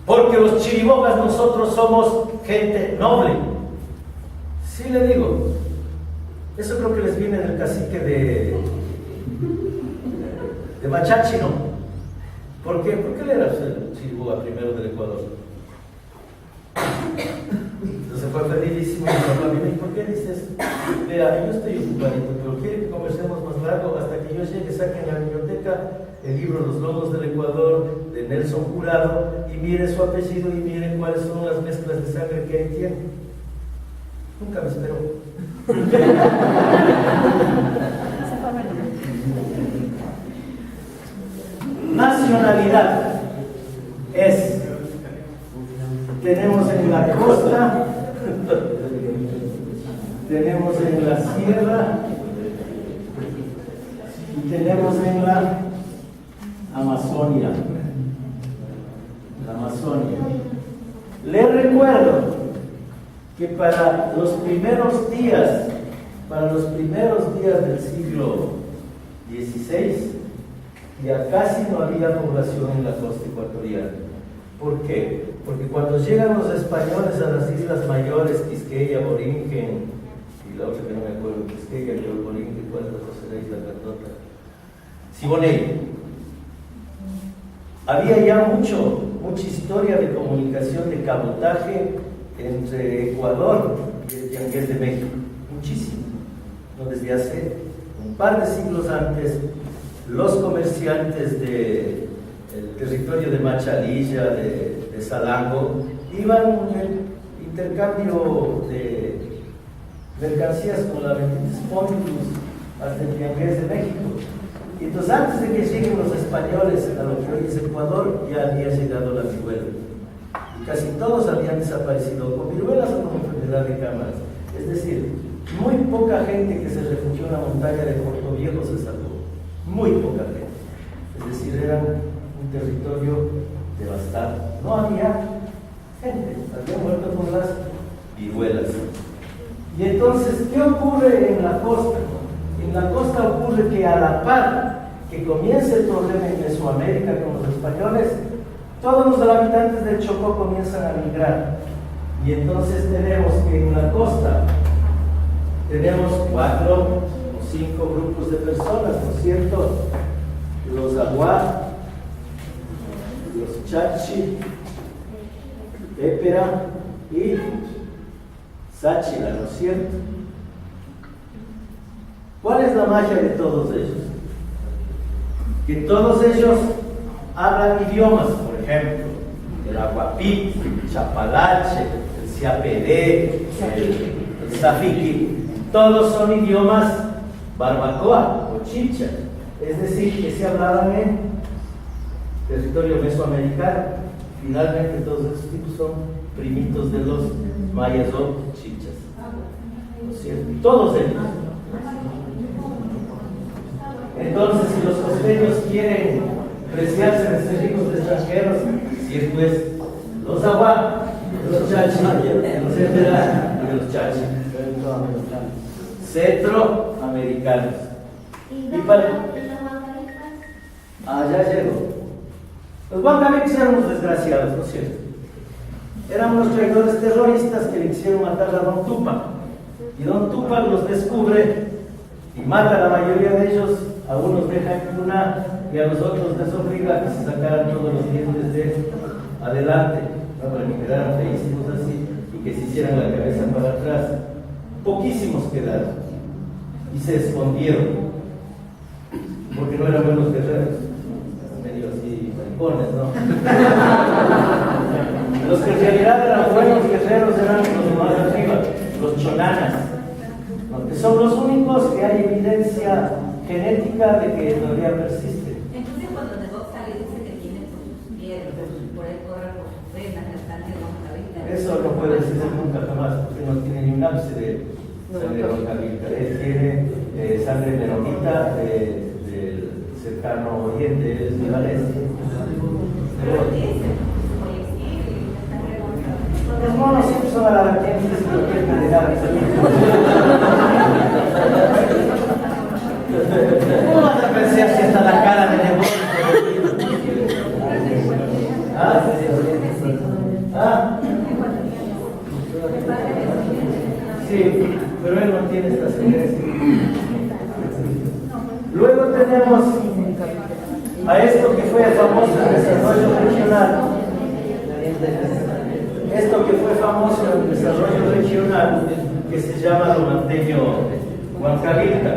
Porque los chiribocas nosotros somos gente noble. Sí, le digo, eso creo que les viene del cacique de Machachi, ¿no? ¿Por qué? ¿Por qué le era el chiriboga primero del Ecuador? Entonces fue ofendidísimo y mi papá me dijo: ¿por qué dices? Vea, yo estoy ocupadito, pero quiere que conversemos más largo hasta que yo llegue, saquen en la biblioteca el libro Los Lobos del Ecuador de Nelson Jurado y mire su apellido y mire cuáles son las mezclas de sangre que ahí tiene. Nunca me esperó. Nacionalidad es: tenemos en la costa, tenemos en la sierra y tenemos en la Amazonia. Les recuerdo que para los primeros días del siglo XVI ya casi no había población en la costa ecuatoriana. ¿Por qué? Porque cuando llegan los españoles a las Islas Mayores, Quisqueya, Boringen, y la otra que no me acuerdo, Quisqueya, Boringen, ¿cuál es la cosa de la isla Grandota? Siboney. Había ya mucha historia de comunicación, de cabotaje entre Ecuador y el Tiangués de México. Muchísimo. No, desde hace un par de siglos antes los comerciantes del territorio de Machalilla, de Salango, iban en intercambio de mercancías con la Spondylus hasta el Tiangués de México. Y entonces, antes de que lleguen los españoles a lo que hoy es Ecuador, ya había llegado la viruela. Y casi todos habían desaparecido con viruelas o con enfermedad de cámaras. Es decir, muy poca gente que se refugió en la montaña de Puerto Viejo se salvó. Muy poca gente. Es decir, era un territorio devastado. No había gente, había muerto con las viruelas. Y entonces, ¿qué ocurre en la costa? En la costa ocurre que a la par que comienza el problema en Mesoamérica con los españoles, todos los habitantes del Chocó comienzan a migrar. Y entonces tenemos que en la costa tenemos 4 o 5 grupos de personas, ¿no es cierto? Los Aguá, los Chachi, Épera y Sáchila, ¿no es cierto? ¿Cuál es la magia de todos ellos? Que todos ellos hablan idiomas, por ejemplo, el Aguapí, el Chapalache, el Siapedé, el Zafiqui, todos son idiomas barbacoa o chicha, es decir, que se hablaban en territorio mesoamericano. Finalmente todos esos tipos son primitos de los mayas o chichas, ¿no es cierto? Todos ellos. Entonces, si los costeños quieren preciarse de ser hijos de extranjeros, cierto es, los Aguá, los Chachi, los Épera y los Chachi, centroamericanos. Y para allá llegó. Los Huancavelitas eran unos desgraciados, ¿no es cierto? Eran unos traidores terroristas que le hicieron matar a Don Tupac. Y Don Tupac los descubre y mata a la mayoría de ellos. A unos deja en cuna y a los otros les obliga a que se sacaran todos los dientes de adelante, ¿no? Para que quedaran feísimos así y que se hicieran la cabeza para atrás. Poquísimos quedaron y se escondieron porque no eran buenos guerreros, medio así maricones, ¿no? Los que en realidad eran buenos guerreros eran los más arriba, los chonanas, ¿no? Que son los únicos que hay evidencia genética de que todavía persiste. Entonces, cuando de Boxa le dice que tiene por sus pies, por ahí corre por sus venas, la sangre de Huancavelica. Eso no puede decirse nunca jamás, porque no tiene ni un ápice de sangre Huancavelica. Él tiene sangre meronita del cercano oriente, es libanés. Pero dice, oye, sí, la sangre de Huancavelica. Los monos siempre son alabarquenses y lo quieren negar. ¿Cómo vas a pensar si hasta la cara de demonio? ¿Ah? ¿Ah? Sí, pero él no tiene esta sentencia. Luego tenemos a esto que fue famoso en el desarrollo regional. Esto que fue famoso en el desarrollo regional, que se llama Romanteño Huancavelica.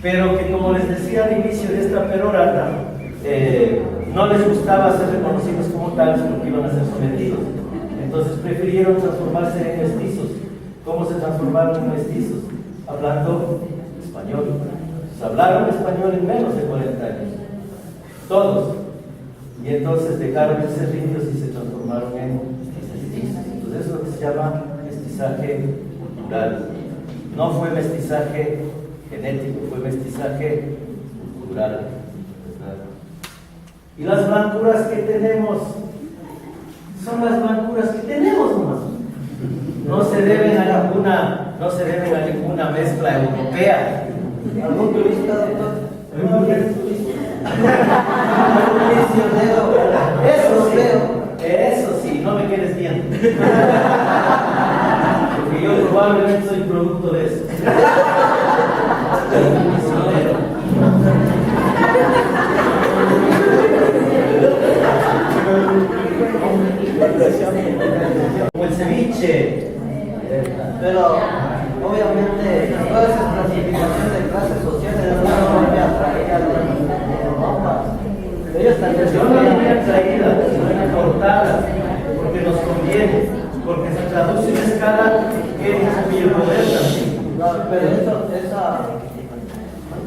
Pero que, como les decía al inicio de esta perorata, no les gustaba ser reconocidos como tales porque iban a ser sometidos. Entonces prefirieron transformarse en mestizos. ¿Cómo se transformaron en mestizos? Hablando español. Pues hablaron español en menos de 40 años. Todos. Y entonces dejaron de ser indios y se transformaron en mestizos. Entonces eso es lo que se llama mestizaje cultural. No fue mestizaje genético, fue mestizaje cultural. Y las blancuras que tenemos son las blancuras que tenemos nomás. No se deben a ninguna mezcla europea. ¿Algún turista, doctor? ¿Algún turista? ¿Algún misionero? Eso sí, no me quedes viendo. Porque yo probablemente soy producto de eso. Como el ceviche. Pero obviamente todas esas clasificaciones de clases sociales de una manera traía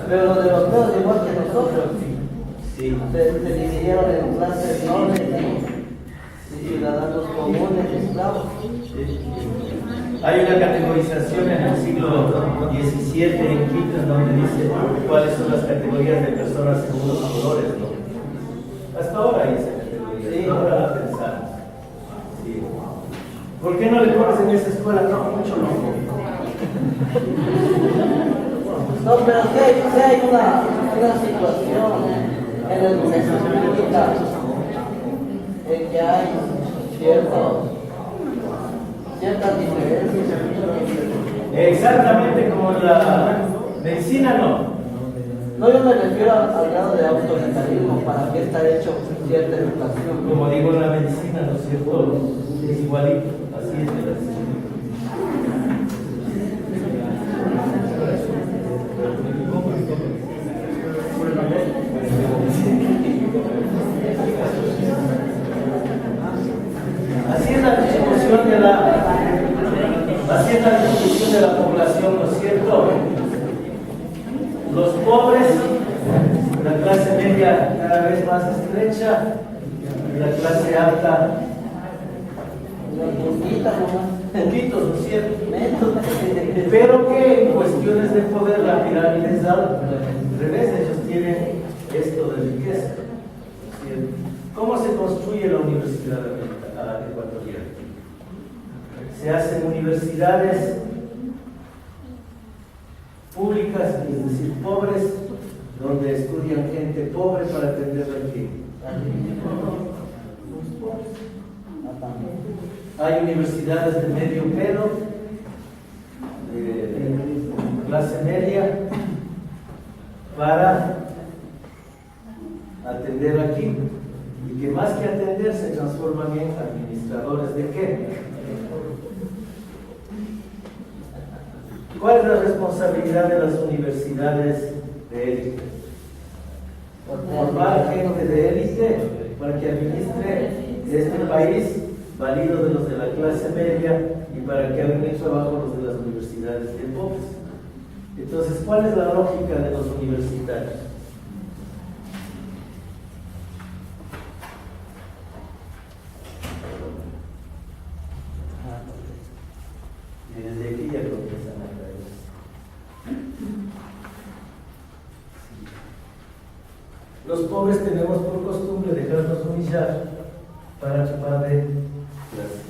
Pero los europeos igual que nosotros, Sí. se dividieron en clases nobles y ciudadanos comunes, esclavos. Hay una categorización en el siglo XVII en Quito en donde dice cuáles son las categorías de personas según los colores, ¿no? Hasta ahora hay esa categoría, Sí. ahora la pensamos. Sí. ¿Por qué no le pones en esa escuela? No, mucho no. No, pero sí hay una situación en la educación pública en que hay ciertas diferencias. Exactamente como en la medicina, no. No, yo me refiero al grado de autoritarismo para que está hecho cierta educación. Como digo en la medicina, ¿no es cierto? Es igualito, así es de la medicina. Así es la distribución de la población, ¿no es cierto? Los pobres, la clase media cada vez más estrecha, y la clase alta, poquitos, ¿no es cierto? Pero que en cuestiones de poder la pirámide es alta. Al revés, ellos tienen esto de riqueza, ¿no es cierto? ¿Cómo se construye la universidad ecuatoriana? Se hacen universidades públicas, es decir, pobres, donde estudian gente pobre para atender al que hay universidades de medio pelo, de clase media, para atender aquí, y que más que atender se transforman en administradores de qué. ¿Cuál es la responsabilidad de las universidades de élite? Formar gente de élite para que administre este país, válido de los de la clase media, y para que hagan el trabajo los de las universidades de pobres. Entonces, ¿cuál es la lógica de los universitarios? Y desde aquí ya comienzan a caer. Los pobres tenemos por costumbre dejarnos humillar para chupar de clase.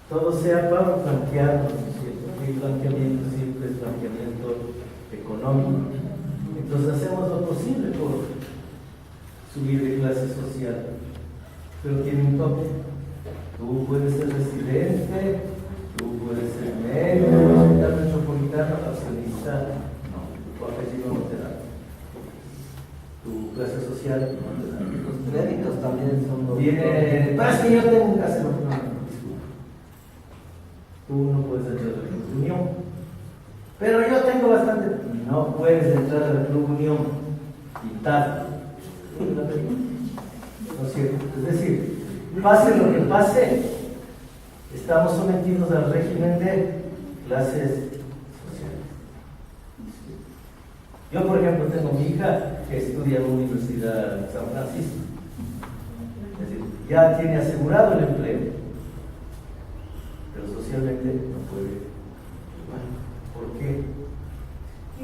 Todo sea para plantearnos, ¿no es cierto? El planteamiento siempre es planteamiento económico. Entonces hacemos lo posible por subir de clase social, pero tiene un tope. Tú puedes ser residente, tú puedes ser médico, metropolitano, accionista, no, tu apellido no te da. Tu clase social no te da. Los créditos también son los... Viene, es que yo tengo un caso, no, disculpa. Tú no puedes entrar al Club Unión. Pero yo tengo bastante. No puedes entrar al Club Unión y tal. ¿No es cierto? Es decir, pase lo que pase, estamos sometidos al régimen de clases sociales. Yo, por ejemplo, tengo mi hija que estudia en la Universidad de San Francisco. Es decir, ya tiene asegurado el empleo, pero socialmente no puede. ¿Por qué?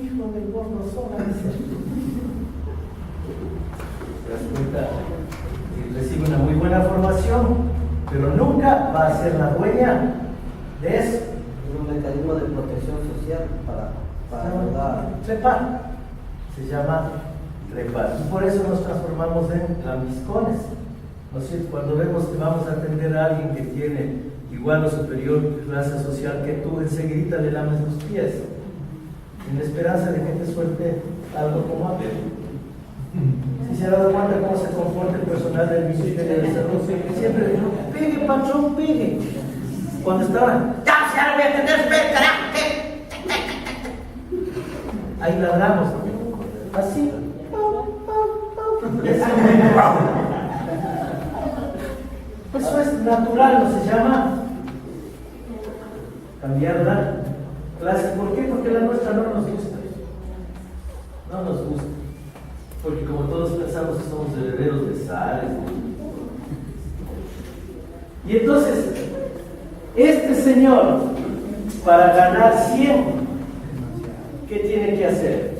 Hijo del gordo sola, dice. ¿Te das cuenta? Y recibe una muy buena formación, pero nunca va a ser la dueña de eso. Es un mecanismo de protección social para ayudar. Trepar. Se llama trepar. Y por eso nos transformamos en lambiscones. ¿No es cierto? Cuando vemos que vamos a atender a alguien que tiene igual o superior clase social que tú, enseguida le lames los pies, en la esperanza de que te suelte algo como aquel. Si se ha dado cuenta cómo se comporta el personal del Ministerio de Salud, siempre dijo, pegue, patrón, pegue. Cuando estaban, ya no voy a atender, espera, carajo, ahí ladramos, así. Eso es natural, no se llama cambiar la clase. ¿Por qué? Porque la nuestra no nos gusta. No nos gusta. Porque como todos pensamos que somos herederos de Sales. Y entonces, este señor, para ganar 100, ¿qué tiene que hacer?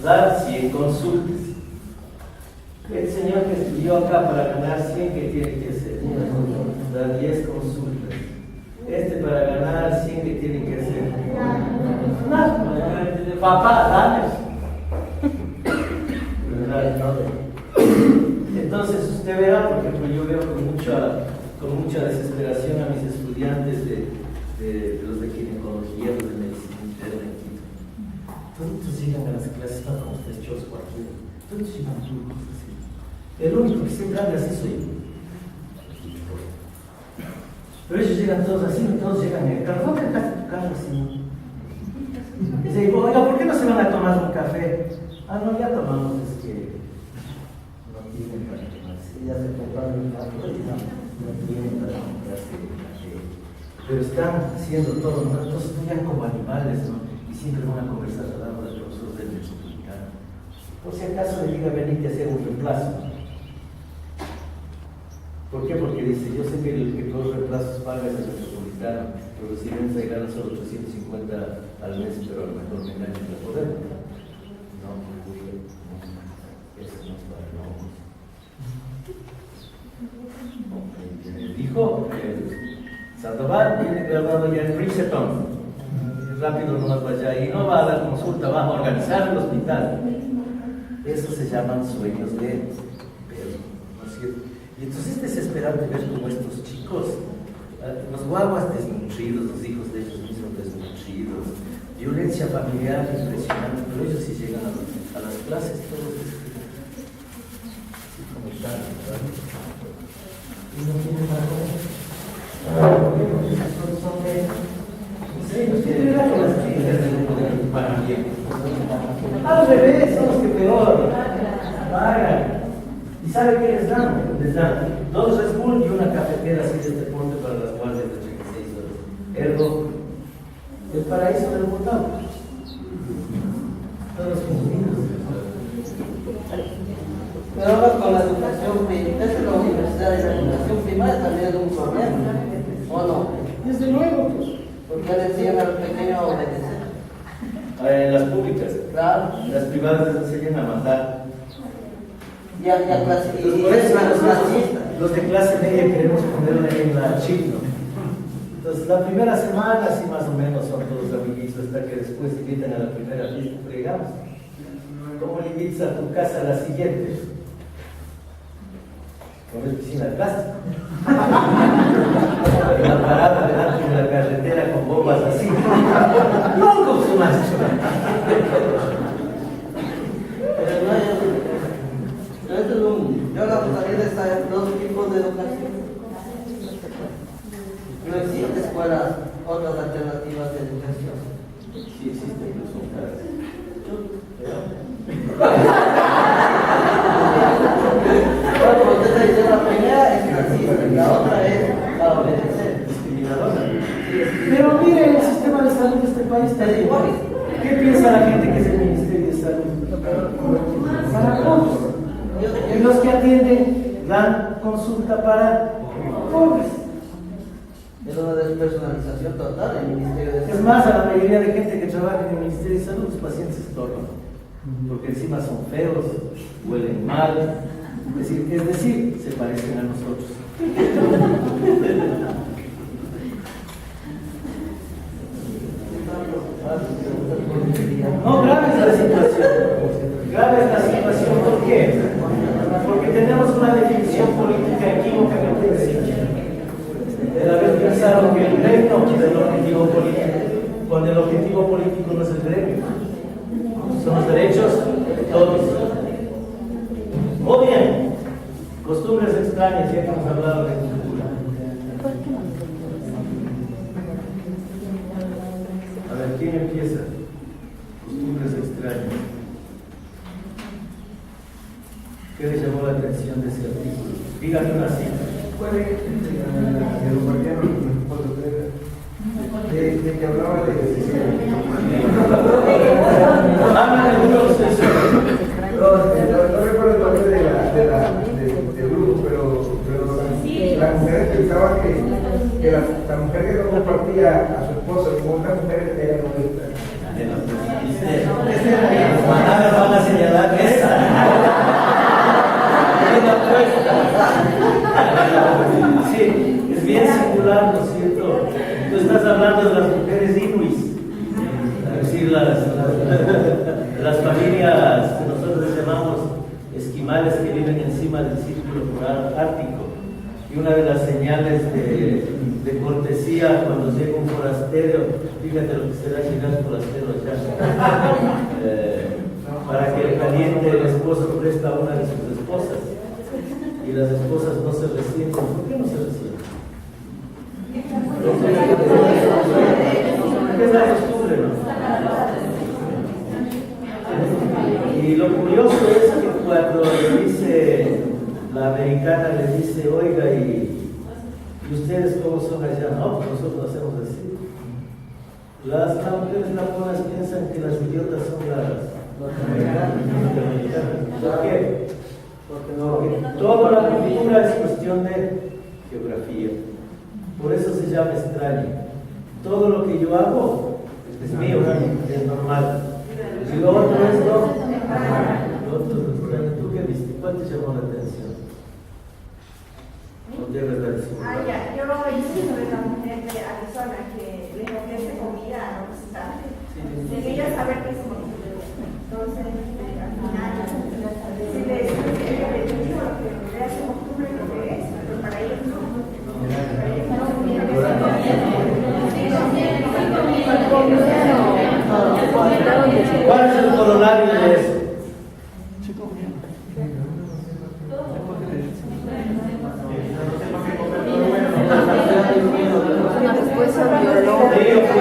Dar 100 consultas. El señor que estudió acá para ganar 100, ¿qué tiene que hacer? Dar 10 consultas. Este para ganar 100, ¿qué tiene que hacer? Nada. Papá, dame. Entonces usted verá, por ejemplo, yo veo con mucha desesperación a mis estudiantes de los de ginecología, los de medicina interna. Todos llegan a las clases, no como ustedes, chos cualquiera. Todos llegan turcos así. El único que siempre habla así soy yo. Pero ellos llegan todos así, todos llegan en el carro. ¿Dónde está tu carro así? Dice, oiga, ¿por qué no se van a tomar un café? Ah, no, ya tomamos, es que no tienen para tomarse. Ya se compraron el carro. No tienen para comprarse café. Pero están haciendo todo, ¿no? Entonces estudian como animales, ¿no? Y siempre van a conversar al lado del profesor del metropolitano. Por si acaso le diga, venite a hacer un reemplazo. ¿Por qué? Porque dice, yo sé que el que todos los reemplazos paga es el metropolitano, pero si ven se ganan solo 350 al mes, pero a lo mejor me engañan de poder. No, porque eso no es para nosotros. Dijo, Sandoval viene graduado ya en Princeton. Rápido nomás vaya ahí, no va a dar consulta, va a organizar el hospital. Eso se llaman sueños de Pedro, ¿no es cierto? Y entonces es desesperante ver cómo estos chicos, los guaguas desnutridos, los hijos de ellos mismos desnutridos, violencia familiar impresionante, pero ellos sí llegan a las clases todos como están, ¿verdad? Y no tienen para comer. Son de... Sí, no tienen nada con las críticas del mundo de pagan bien. Al revés, son los que peor pagan. ¿Y sabe qué les dan? Les dan 2 Red Bull y una cafetera así de este porte para las guardias de 36 horas. Ergo, el paraíso del mundo. Todos confundidos. Pero ahora con la educación primaria, la universidad de la educación primaria también es un problema, ¿o no? Desde luego, pues. Porque le enseñan al pequeño a obedecer. En las públicas, Claro. las privadas les enseñan a mandar. Y a clase. Por eso los de clase media queremos ponerle en la chino. Entonces, la primera semana, sí, más o menos, son todos amiguitos, hasta que después invitan a la primera fiesta, fregamos. ¿Cómo le invitas a tu casa a la siguiente? Con el piscina de plástico. La parada delante de la carretera con bombas así. No con su macho. Pero no hay. Yo la gustaría de saber 2 tipos de educación. No existe escuelas, otras alternativas de educación. Sí existe incluso un caso. Bueno, usted está diciendo la primera es racista, la otra es para obedecer. Discriminadora. Pero mire, el sistema de salud de este país está igual. ¿Qué piensa la gente que es el Ministerio de Salud? Para todos. Y los que atienden dan consulta para pobres. Es una despersonalización total del Ministerio de Salud. Es más, a la mayoría de gente que trabaja en el Ministerio de Salud, los pacientes estorban. Porque encima son feos, huelen mal. Es decir, se parecen a nosotros. No, grave es la situación. Grave es la situación, ¿por qué? Porque tenemos una definición política equívoca en el principio. El haber pensado que el gremio es el objetivo político, cuando el objetivo político no es el gremio. Son los derechos de todos. Muy bien. Costumbres extrañas, ya que hemos hablado de cultura. A ver, ¿quién empieza? Costumbres extrañas. ¿Qué les llamó la atención de ese artículo? Díganme una cita. De que hablaba de Las manadas van a señalar esa. Sí, es bien singular, ¿no es cierto? Tú estás hablando de las mujeres inuis, es decir, las familias que nosotros llamamos esquimales que viven encima del círculo polar ártico. Y una de las señales de cortesía cuando llega un forastero, fíjate lo que será llegar forastero allá, para que el caliente el esposo presta a una de sus esposas y las esposas no se resienten. ¿Por qué no se resienten? Es la costumbre, ¿no? Y lo curioso es que cuando le dice, la americana le dice, oiga, ¿y ustedes cómo son allá? No, pues nosotros hacemos así. Las mujeres japonesas piensan que las idiotas son las norteamericanas. ¿Por qué? Porque toda la cultura es cuestión de geografía. Por eso se llama extraño. Todo lo que yo hago es mío, es normal. Y lo otro es no. Lo otro es extraño. ¿Tú qué viste? ¿Cuál te llamó la atención? No debes dar eso. Ya, yo hice sobre la mujer de Arizona que les ofrece comida a los visitantes. Y ellos saben que es comida. Entonces, al final, si les digo lo que es costumbre, lo que es, pero para ellos no. Para ellos no. ¿Cuál es el corolario de eso? Una respuesta biológica.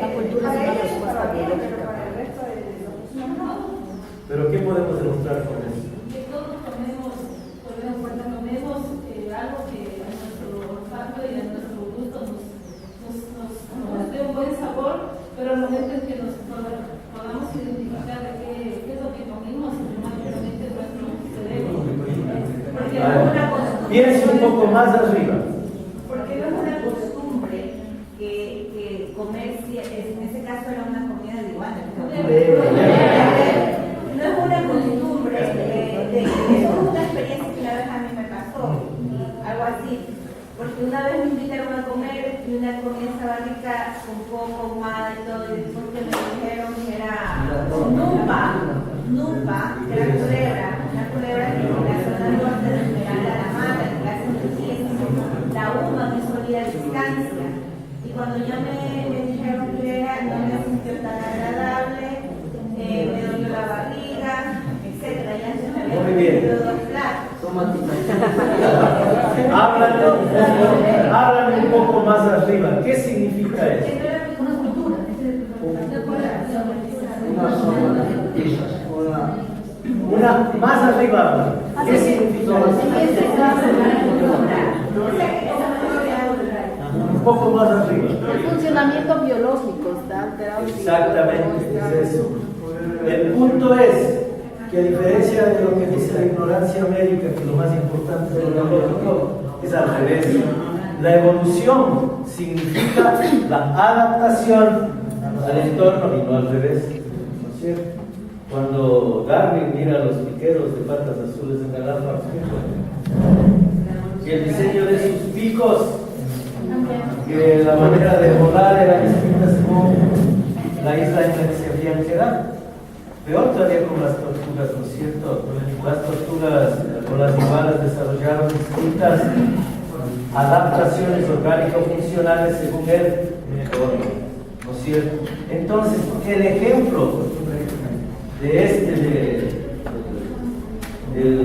La cultura es una respuesta biológica. ¿Pero qué podemos demostrar con eso? Que todos comemos algo que a nuestro olfato y a nuestro gusto nos dé un buen sabor, pero al momento en que nos podamos identificar de qué es lo que comimos, automáticamente nuestro cerebro. Porque no es una costumbre. Piense un poco más arriba. Porque no es una costumbre que comer, en ese caso era una comida de iguana. No es una costumbre, es una experiencia que una vez a mí me pasó, algo así. Porque una vez me invitaron a comer y una comida estaba rica, un poco ahumada y todo, y después que me dijeron que era nupa, que era una culebra que en la zona norte de Esmeralda la mata, que hace muchísimo, la huma que solía a distancia. Y cuando yo me dijeron que era, no me sintió tan agradable, me dolió la barriga, etcétera. Ya se me había comido 2 platos. Háblame un poco más arriba. ¿Qué significa eso? Que no era una cultura, Una más arriba. ¿Qué significa eso? Un poco más arriba. El funcionamiento biológico está alterado. Exactamente, es eso. El punto es que a diferencia de lo que dice la ignorancia médica, que lo más importante es lo biológico, es al revés. La evolución significa la adaptación al entorno y no al revés. ¿No es cierto? Cuando Darwin mira a los piqueros de patas azules en Galápagos, y el diseño de sus picos, que la manera de volar era distinta según la isla en la que se habían quedado. Peor todavía con las tortugas, ¿no es cierto? Las tortugas o las iguanas desarrollaron distintas adaptaciones orgánico-funcionales según el entorno, ¿no es cierto? Entonces, el ejemplo de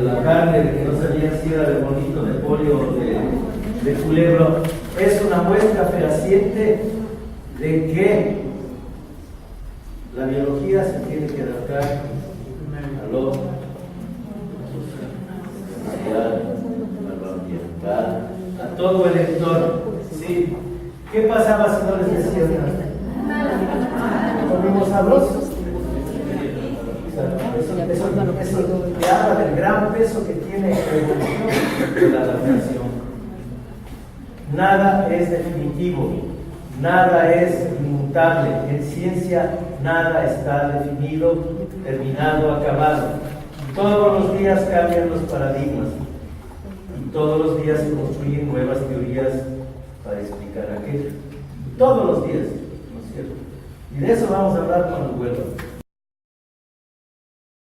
la carne que no sabían si era de bonito, de pollo o de culebro, es una muestra fehaciente de que la biología se tiene que adaptar a lo social, a lo ambiental, a todo el entorno. ¿Sí? ¿Qué pasaba si no les decía nada? Comimos sabrosos. Eso te habla del gran peso que tiene la adaptación. Nada es definitivo, nada es inmutable. En ciencia nada está definido, terminado, acabado. Todos los días cambian los paradigmas y todos los días se construyen nuevas teorías para explicar aquello. Todos los días, ¿no es cierto? Y de eso vamos a hablar cuando vuelva.